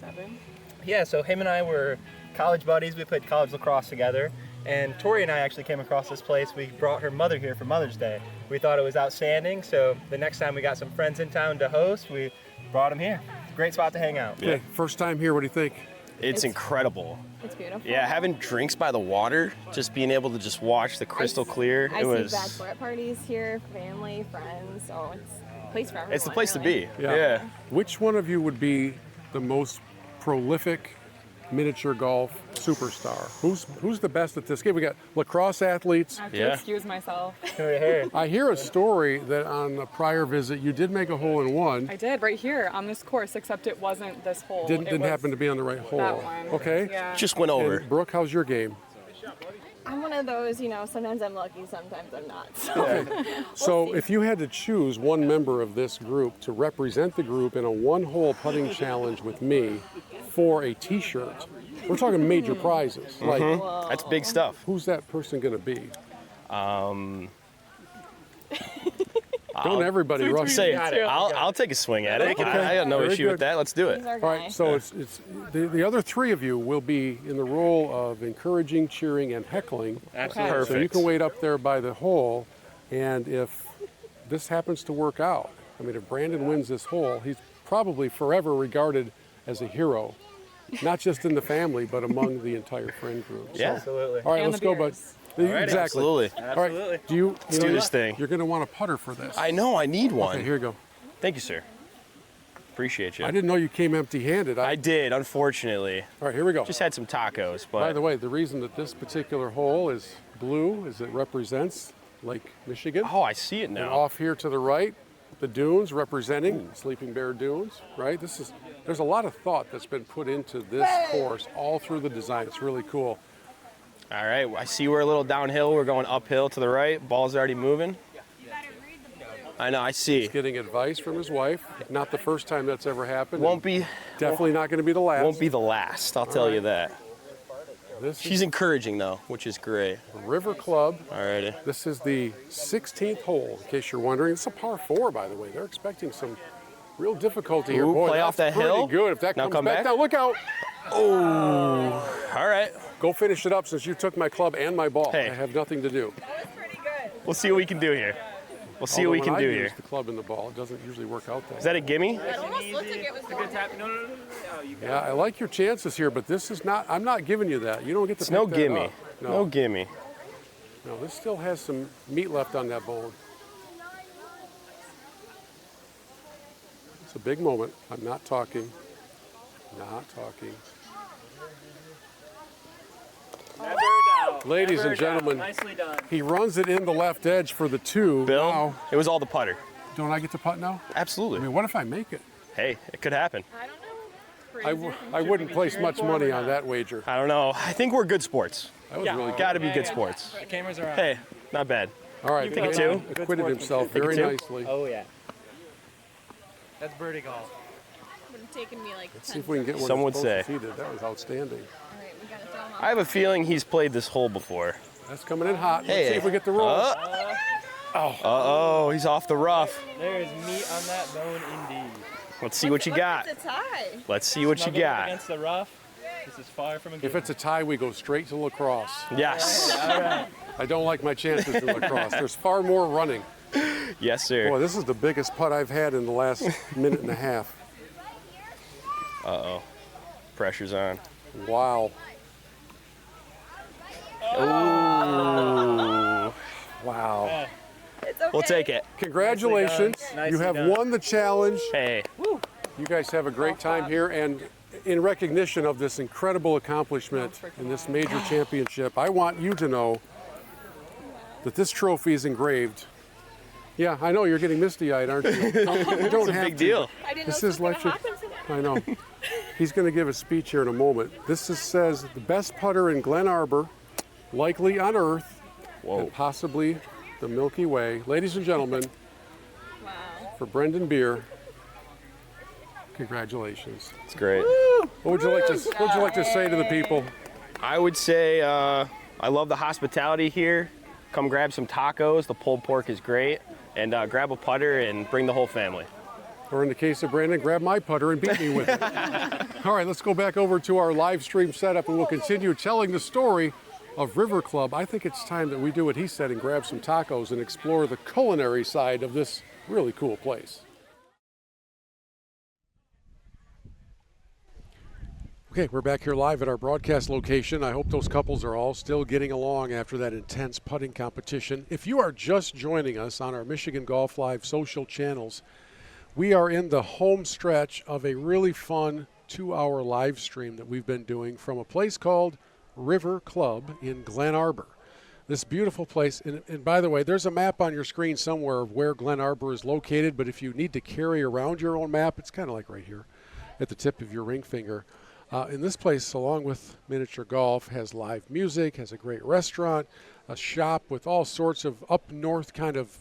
Devin? Yeah, so him and I were college buddies. We played college lacrosse together. And Tori and I actually came across this place. We brought her mother here for Mother's Day. We thought it was outstanding, so the next time we got some friends in town to host, we brought them here. Great spot to hang out. Okay, first time here, what do you think? It's incredible. It's beautiful. Yeah, having drinks by the water, just being able to just watch the crystal clear. I it see was. bachelorette parties here, family, friends, so it's a place for everyone. It's the place really. to be. Yeah. Which one of you would be the most prolific miniature golf superstar? Who's the best at this game? We got lacrosse athletes. I have to excuse myself. I hear a story that on a prior visit you did make a hole in one. I did right here on this course, except it wasn't this hole. Didn't happen to be on the right hole. That one. Okay. Yeah. Just went over. And Brooke, how's your game? I'm one of those, sometimes I'm lucky, sometimes I'm not. So, Okay. So if you had to choose one member of this group to represent the group in a one-hole putting challenge with me for a T-shirt, we're talking major prizes. Like That's big stuff. Who's that person going to be? Don't I'll- everybody rush. Say, I'll take a swing at it. Okay. I got no Very issue good. with that. Let's do it. He's our All guy. right, so it's the other three of you will be in the role of encouraging, cheering, and heckling. Absolutely. So you can wait up there by the hole, and if this happens to work out, I mean, if Brandon wins this hole, he's probably forever regarded as a hero, not just in the family, but among the entire friend group. Yeah. Absolutely. All right, And let's the go, bud. beers. Exactly. Absolutely. All right, do you Let's do this thing. You're going to want a putter for this. I know. I need one. Okay, here you go. Thank you, sir. Appreciate you. I didn't know you came empty-handed. I did, unfortunately. All right, here we go. Just had some tacos, but By the way, the reason that this particular hole is blue is it represents Lake Michigan. oh, I see it And now. off here to the right, the dunes representing Sleeping Bear Dunes, right? There's a lot of thought that's been put into this course all through the design. It's really cool. All right, I see we're a little downhill. We're going uphill to the right. Ball's already moving. I know. I see. He's getting advice from his wife. Not the first time that's ever happened. Won't be. Definitely not going to be the last. Won't be the last. I'll tell you that. This She's is encouraging though, which is great. River Club. Alrighty. This is the 16th hole, in case you're wondering. It's a par 4, by the way. They're expecting some real difficulty here. Ooh, Boy, play off that's that pretty hill. good. If that Now comes come back back. down, look out. Oh. All right. Go finish it up since you took my club and my ball. Hey. I have nothing to do. We'll see what we can do here. We'll see what we Although can when do I here. use the club and the ball, it doesn't usually work out that Is that a gimme? It almost looked like it was going. Yeah, I like your chances here, but this is not. I'm not giving you that. You don't get to. It's no pick that gimme. up. No gimme. No, this still has some meat left on that bone. It's a big moment. I'm not talking. Not talking. Ladies and gentlemen, Nicely done. he runs it in the left edge for the 2. Bill, Now, it was all the putter. don't I get to putt now? Absolutely. I mean, what if I make it? Hey, it could happen. I wouldn't place much money on that wager. I don't know. I think we're good sports. That was really good. Got to be good sports. The cameras are on. Hey, not bad. All right, Take it Brandon two. acquitted himself Take it very two. nicely. Oh yeah. That's birdie golf. It would have taken me like 10 Let's see if we can get what Some it's would supposed say. to see that. That was outstanding. All right, we got to throw them I have a feeling he's played this hole before. That's coming in hot. Let's Hey. see if we get the roll. Uh-oh, he's off the rough. There is meat on that bone indeed. Let's see what you got. It's a tie. Let's see what you Snuggled got. against the rough. This is far from a good. If it's a tie, we go straight to lacrosse. Yes. All right. I don't like my chances in lacrosse. There's far more running. Yes, sir. Boy, this is the biggest putt I've had in the last minute and a half. Uh-oh. Pressure's on. Wow. Ooh. Wow. It's okay. We'll take it. Congratulations. Nicely You have done. won the challenge. Hey. You guys have a great time here. And in recognition of this incredible accomplishment in this major championship, I want you to know that this trophy is engraved. Yeah, I know you're getting misty-eyed, aren't you? You don't It's a have big to. deal. I didn't This know is this was going to electric. happen today. I know. He's going to give a speech here in a moment. Says the best putter in Glen Arbor, likely on Earth, and possibly the Milky Way. Ladies and gentlemen, Wow. for Brendan Beer, congratulations. It's great. What would you like to say to the people? I would say I love the hospitality here. Come grab some tacos. The pulled pork is great. And grab a putter and bring the whole family. Or in the case of Brandon, grab my putter and beat me with it. All right, let's go back over to our live stream setup and we'll continue telling the story of River Club, I think it's time that we do what he said and grab some tacos and explore the culinary side of this really cool place. Okay, we're back here live at our broadcast location. I hope those couples are all still getting along after that intense putting competition. If you are just joining us on our Michigan Golf Live social channels, we are in the home stretch of a really fun 2-hour live stream that we've been doing from a place called River Club in Glen Arbor. This beautiful place, and by the way, there's a map on your screen somewhere of where Glen Arbor is located, but if you need to carry around your own map, it's kind of like right here at the tip of your ring finger. And this place, along with miniature golf, has live music, has a great restaurant, a shop with all sorts of up north kind of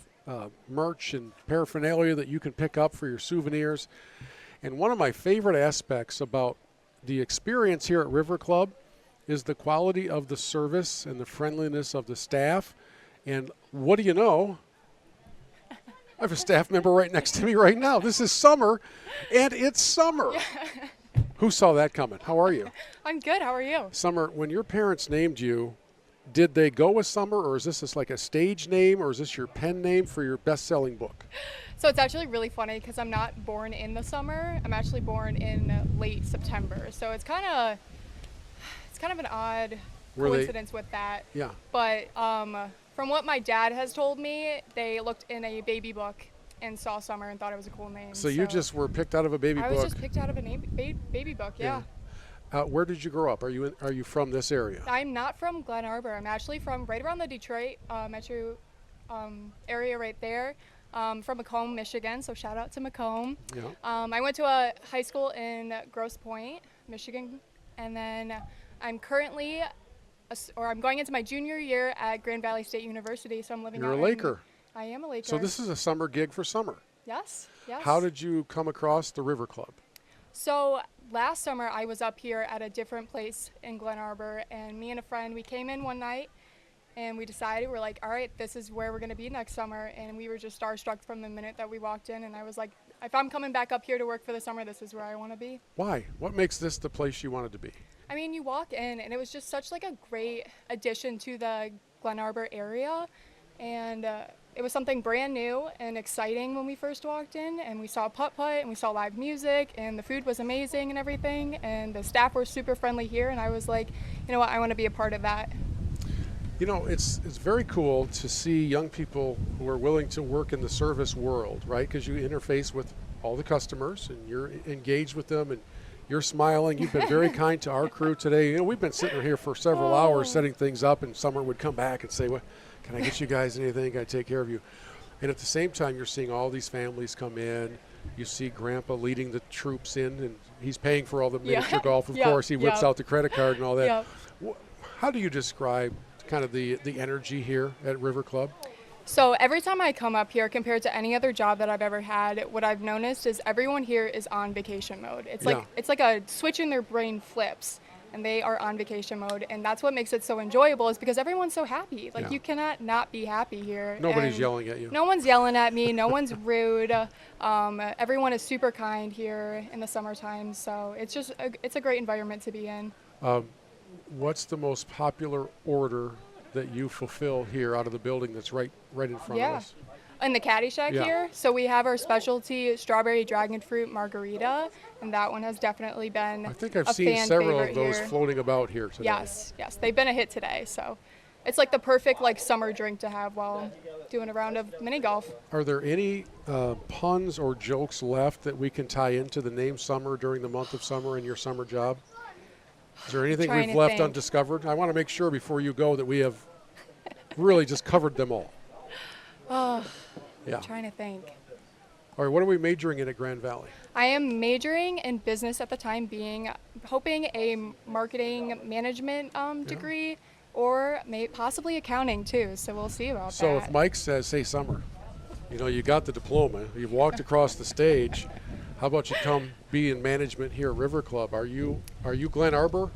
merch and paraphernalia that you can pick up for your souvenirs. And one of my favorite aspects about the experience here at River Club is the quality of the service and the friendliness of the staff. And what do you know? I have a staff member right next to me right now. This is summer, and it's summer. Yeah. Who saw that coming? How are you? I'm good. How are you? Summer, when your parents named you, did they go with Summer, or is this just like a stage name, or is this your pen name for your best-selling book? So it's actually really funny because I'm not born in the summer. I'm actually born in late September. So it's kind of an odd coincidence with that. Yeah. But from what my dad has told me, they looked in a baby book and saw Summer and thought it was a cool name. So you just were picked out of a baby book? I was just picked out of a baby book, yeah. Where did you grow up? Are you from this area? I'm not from Glen Arbor. I'm actually from right around the Detroit metro area right there. From Macomb, Michigan, so shout out to Macomb. Yeah. I went to a high school in Grosse Pointe, Michigan, and then I'm currently, I'm going into my junior year at Grand Valley State University, so I'm living You're out a Laker. I am a Laker. So this is a summer gig for summer. Yes, yes. How did you come across the River Club? So last summer I was up here at a different place in Glen Arbor, and me and a friend, we came in one night and we decided, we're like, all right, this is where we're going to be next summer. And we were just starstruck from the minute that we walked in, and I was like, if I'm coming back up here to work for the summer, this is where I want to be. Why? What makes this the place you wanted to be? I mean, you walk in and it was just such like a great addition to the Glen Arbor area, and it was something brand new and exciting when we first walked in, and we saw putt-putt and we saw live music, and the food was amazing and everything, and the staff were super friendly here, and I was like, you know what, I want to be a part of that. You know, it's very cool to see young people who are willing to work in the service world, right? Because you interface with all the customers and you're engaged with them and you're smiling. You've been very kind to our crew today. You know, we've been sitting here for several hours setting things up, and Summer would come back and say, well, can I get you guys anything? Can I take care of you? And at the same time, you're seeing all these families come in. You see Grandpa leading the troops in, and he's paying for all the miniature golf, of course. He whips out the credit card and all that. How do you describe kind of the energy here at River Club? So every time I come up here, compared to any other job that I've ever had, what I've noticed is everyone here is on vacation mode. It's like a switch in their brain flips, and they are on vacation mode, and that's what makes it so enjoyable, is because everyone's so happy. Like, you cannot not be happy here. Nobody's yelling at you. No one's yelling at me. No one's rude. Everyone is super kind here in the summertime, so it's just it's a great environment to be in. What's the most popular order that you fulfill here out of the building that's right in front of us? In the Caddy Shack here, so we have our specialty strawberry dragon fruit margarita, and that one has definitely been I think I've seen several of those floating about here today. Yes, they've been a hit today, so it's like the perfect like summer drink to have while doing a round of mini golf. Are there any puns or jokes left that we can tie into the name Summer during the month of summer in your summer job? Is there anything we've left undiscovered? I want to make sure before you go that we have really just covered them all. Oh, I'm trying to think. All right, what are we majoring in at Grand Valley? I am majoring in business at the time being, hoping a marketing management degree, or possibly accounting too, so we'll see about that. So if Mike says, hey, Summer, you know, you got the diploma, you've walked across the stage, how about you come be in management here at River Club? Are you Glen Arbor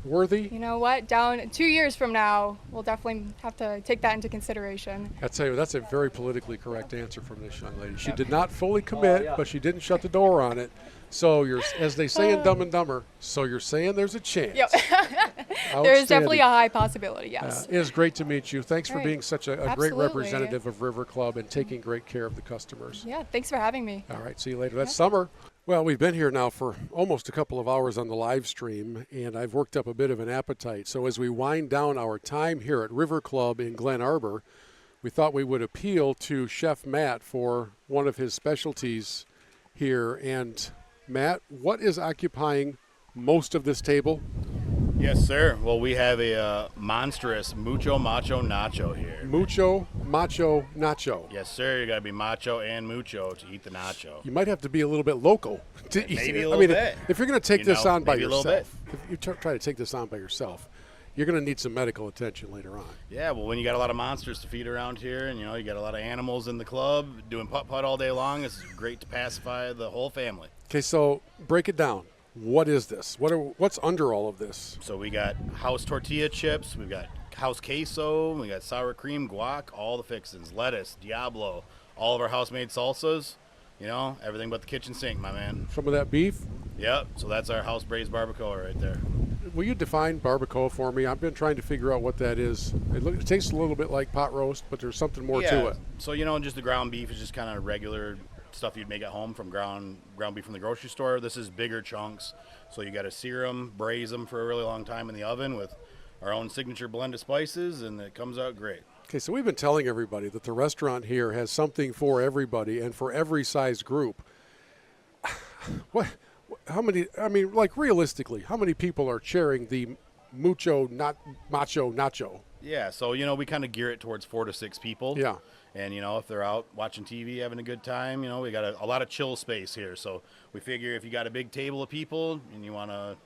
worthy? You know what? Down 2 years from now, we'll definitely have to take that into consideration. I tell you, that's a very politically correct answer from this young lady. She did not fully commit, but she didn't shut the door on it. So you're, as they say in Dumb and Dumber, so you're saying there's a chance. Yep. there is definitely a high possibility, yes. It is great to meet you. Thanks for Right. being such a great Absolutely. representative of River Club and taking great care of the customers. Yeah, thanks for having me. All right, see you later. That's Summer. Well, we've been here now for almost a couple of hours on the live stream, and I've worked up a bit of an appetite. So as we wind down our time here at River Club in Glen Arbor, we thought we would appeal to Chef Matt for one of his specialties here. And Matt, what is occupying most of this table? Yes, sir. Well, we have a monstrous Mucho, Macho, Nacho here. Mucho, Macho, Nacho. Yes, sir. You got to be macho and mucho to eat the nacho. You might have to be a little bit local. To eat Maybe it. a little bit. If you're going to take this on by maybe a little yourself, if you try to take this on by yourself, you're going to need some medical attention later on. Yeah, well, when you got a lot of monsters to feed around here, and you got a lot of animals in the club doing putt-putt all day long, it's great to pacify the whole family. Okay, so break it down. What is this? What's under all of this? So we got house tortilla chips, we've got house queso, we got sour cream, guac, all the fixins, lettuce, Diablo, all of our house-made salsas, everything but the kitchen sink, my man. Some of that beef? Yep, so that's our house-braised barbacoa right there. Will you define barbacoa for me? I've been trying to figure out what that is. It tastes a little bit like pot roast, but there's something more to it. So, just the ground beef is just kind of regular stuff you'd make at home from ground beef from the grocery store. This is bigger chunks, so you got to sear them, braise them for a really long time in the oven with our own signature blend of spices, and it comes out great. Okay, so we've been telling everybody that the restaurant here has something for everybody and for every size group. How many, realistically, how many people are sharing the Mucho, Macho, Nacho? Yeah, so, we kind of gear it towards 4 to 6 people. Yeah. And, if they're out watching TV, having a good time, we got a lot of chill space here. So we figure if you got a big table of people and you want to,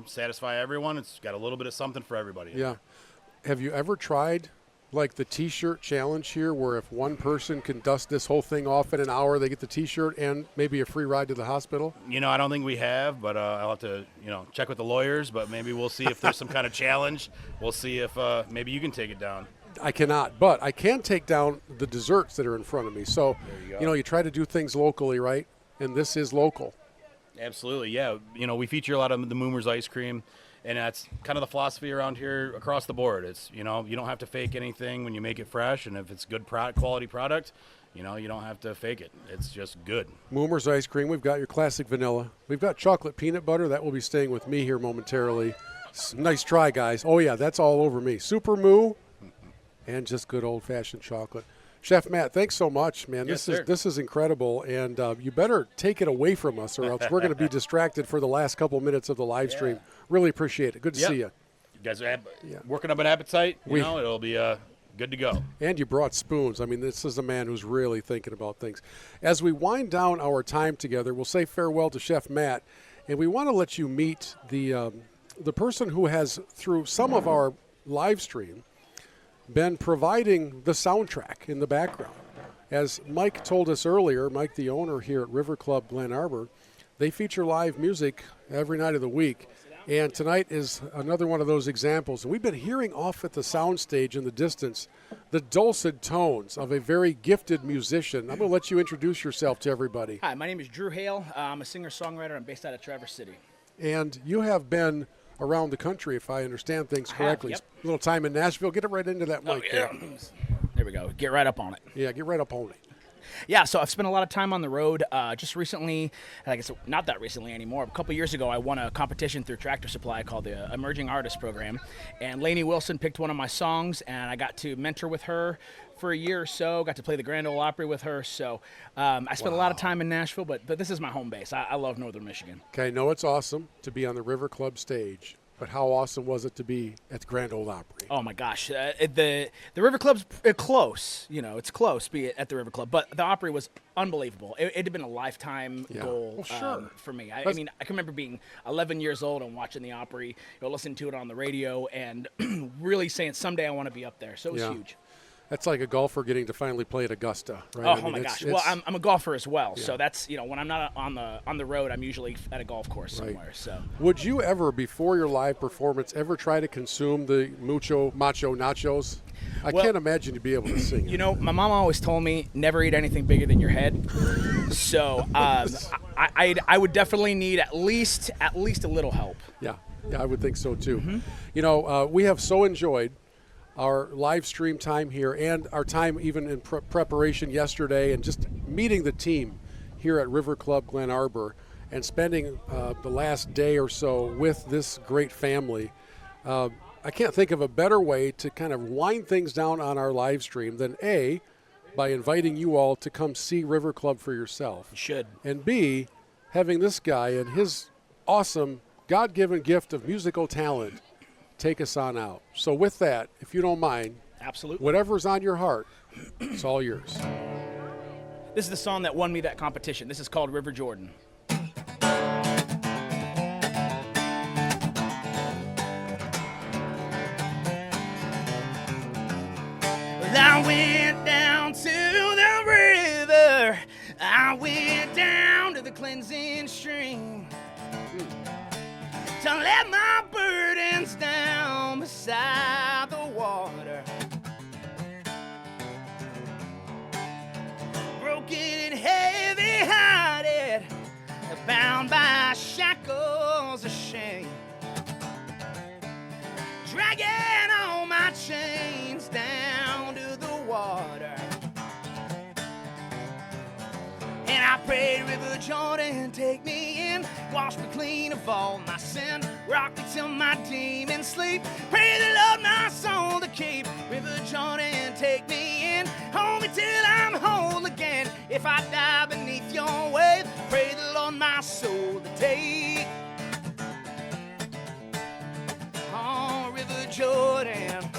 satisfy everyone, it's got a little bit of something for everybody. Yeah. Have you ever tried, the T-shirt challenge here, where if one person can dust this whole thing off in an hour, they get the T-shirt and maybe a free ride to the hospital? I don't think we have, but I'll have to, check with the lawyers. But maybe we'll see if there's some kind of challenge. We'll see if maybe you can take it down. I cannot, but I can take down the desserts that are in front of me. So, There you go. You try to do things locally, right? And this is local. Absolutely, yeah. We feature a lot of the Moomers ice cream, and that's kind of the philosophy around here across the board. It's, you don't have to fake anything when you make it fresh, and if it's good quality product, you don't have to fake it. It's just good. Moomers ice cream. We've got your classic vanilla. We've got chocolate peanut butter. That will be staying with me here momentarily. Nice try, guys. Oh, yeah, that's all over me. Super Moo. And just good old-fashioned chocolate. Chef Matt, thanks so much, man. Yes, This is incredible, and you better take it away from us, or else we're going to be distracted for the last couple minutes of the live stream. Really appreciate it. Good to see you. You guys are working up an appetite. It'll be good to go. And you brought spoons. I mean, this is a man who's really thinking about things. As we wind down our time together, we'll say farewell to Chef Matt, and we want to let you meet the person who has, through some of our live stream, been providing the soundtrack in the background. As Mike told us earlier, Mike, the owner here at River Club Glen Arbor, they feature live music every night of the week. And tonight is another one of those examples. And we've been hearing off at the soundstage in the distance the dulcet tones of a very gifted musician. I'm going to let you introduce yourself to everybody. Hi, my name is Drew Hale. I'm a singer-songwriter. I'm based out of Traverse City. And you have been around the country, if I understand things correctly. Yep. A little time in Nashville. Get it right into that mic. Yeah. There we go. Get right up on it. Yeah, get right up on it. Yeah, so I've spent a lot of time on the road. Just recently, I guess not that recently anymore, a couple years ago, I won a competition through Tractor Supply called the Emerging Artist Program. And Lainey Wilson picked one of my songs, and I got to mentor with her for a year or so, got to play the Grand Ole Opry with her. So I spent a lot of time in Nashville, but this is my home base. I love Northern Michigan. Okay, I know it's awesome to be on the River Club stage, but how awesome was it to be at the Grand Ole Opry? Oh my gosh, the River Club's close. It's close, be it at the River Club, but the Opry was unbelievable. It had been a lifetime goal for me. I mean, I can remember being 11 years old and watching the Opry, listening to it on the radio, and really saying someday I want to be up there. So it was huge. That's like a golfer getting to finally play at Augusta, right? Oh, my gosh. Well, I'm a golfer as well, so that's when I'm not on the road, I'm usually at a golf course somewhere. So, would you ever, before your live performance, ever try to consume the Mucho, Macho, Nachos? I can't imagine you'd be able to sing it. My mom always told me never eat anything bigger than your head. So I would definitely need at least a little help. Yeah. Yeah, I would think so too. You know, we have so enjoyed our live stream time here and our time even in preparation yesterday and just meeting the team here at River Club Glen Arbor and spending the last day or so with this great family. I can't think of a better way to kind of wind things down on our live stream than A, by inviting you all to come see River Club for yourself. You should. And B, having this guy and his awesome God-given gift of musical talent take us on out. So with that, if you don't mind, absolutely, whatever's on your heart, it's all yours. This is the song that won me that competition. This is called River Jordan. I went down to the river. I went down to the cleansing stream to let my burdens down beside the water. Broken and heavy-hearted, bound by shackles of shame, dragging all my chains down to the water. And I prayed, River Jordan, take me in, wash me clean of all my sin, rock me till my demons sleep. Pray the Lord my soul to keep. River Jordan, take me in, hold me till I'm whole again. If I die beneath your wave, pray the Lord my soul to take. Oh, River Jordan.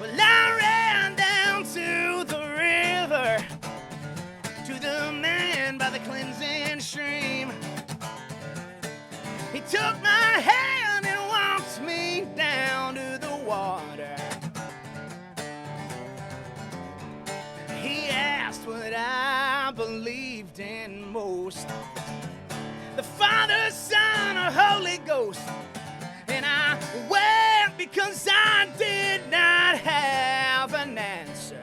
Well, I ran down to the river, to the man by the cleansing stream. He took my hand and walked me down to the water. He asked what I believed in most, the Father, Son, or Holy Ghost. And I went because I did not have an answer.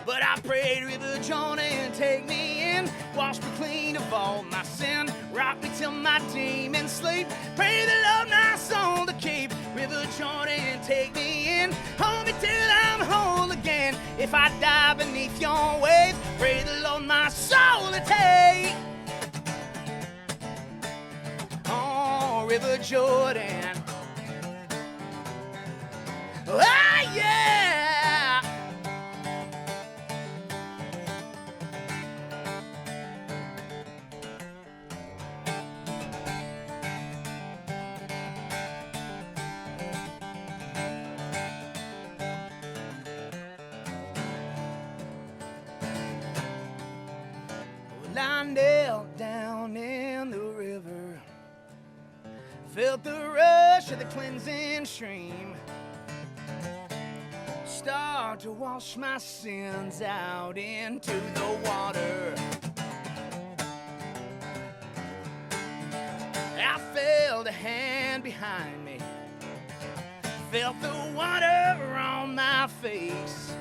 But I prayed, River Jordan, take me in, wash me clean of all my sin, rock me till my demons sleep. Pray the Lord my soul to keep. River Jordan, take me in, hold me till I'm whole again. If I die beneath your wave, pray the Lord my soul to take. Oh, River Jordan. Oh, yeah. I knelt down in the river, felt the rush of the cleansing stream, start to wash my sins out into the water. I felt a hand behind me, felt the water on my face,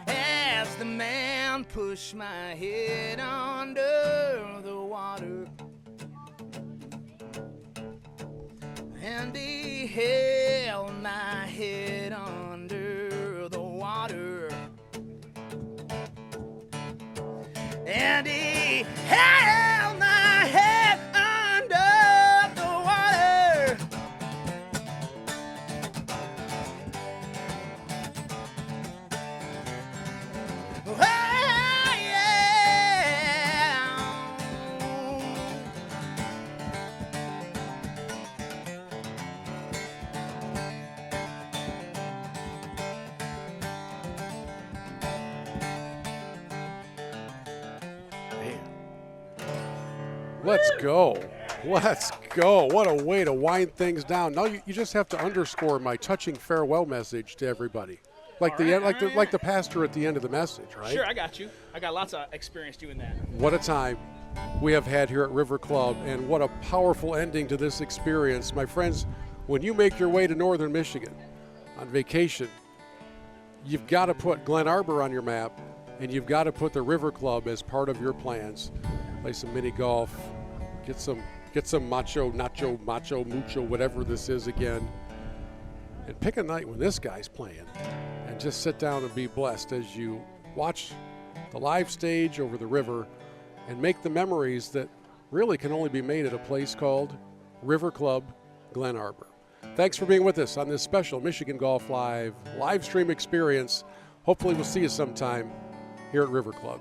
as the man pushed my head under the water. And he held my head under the water. And he held my head under the water. Oh, yeah. Let's go. Let's go. What a way to wind things down. Now you just have to underscore my touching farewell message to everybody. Like the pastor at the end of the message, right? Sure, I got you. I got lots of experience doing that. What a time we have had here at River Club, and what a powerful ending to this experience. My friends, when you make your way to northern Michigan on vacation, you've got to put Glen Arbor on your map, and you've got to put the River Club as part of your plans. play some mini golf, get some macho, nacho, macho, mucho, whatever this is again, and pick a night when this guy's playing and just sit down and be blessed as you watch the live stage over the river and make the memories that really can only be made at a place called River Club Glen Arbor. Thanks for being with us on this special Michigan Golf Live stream experience. Hopefully we'll see you sometime here at River Club.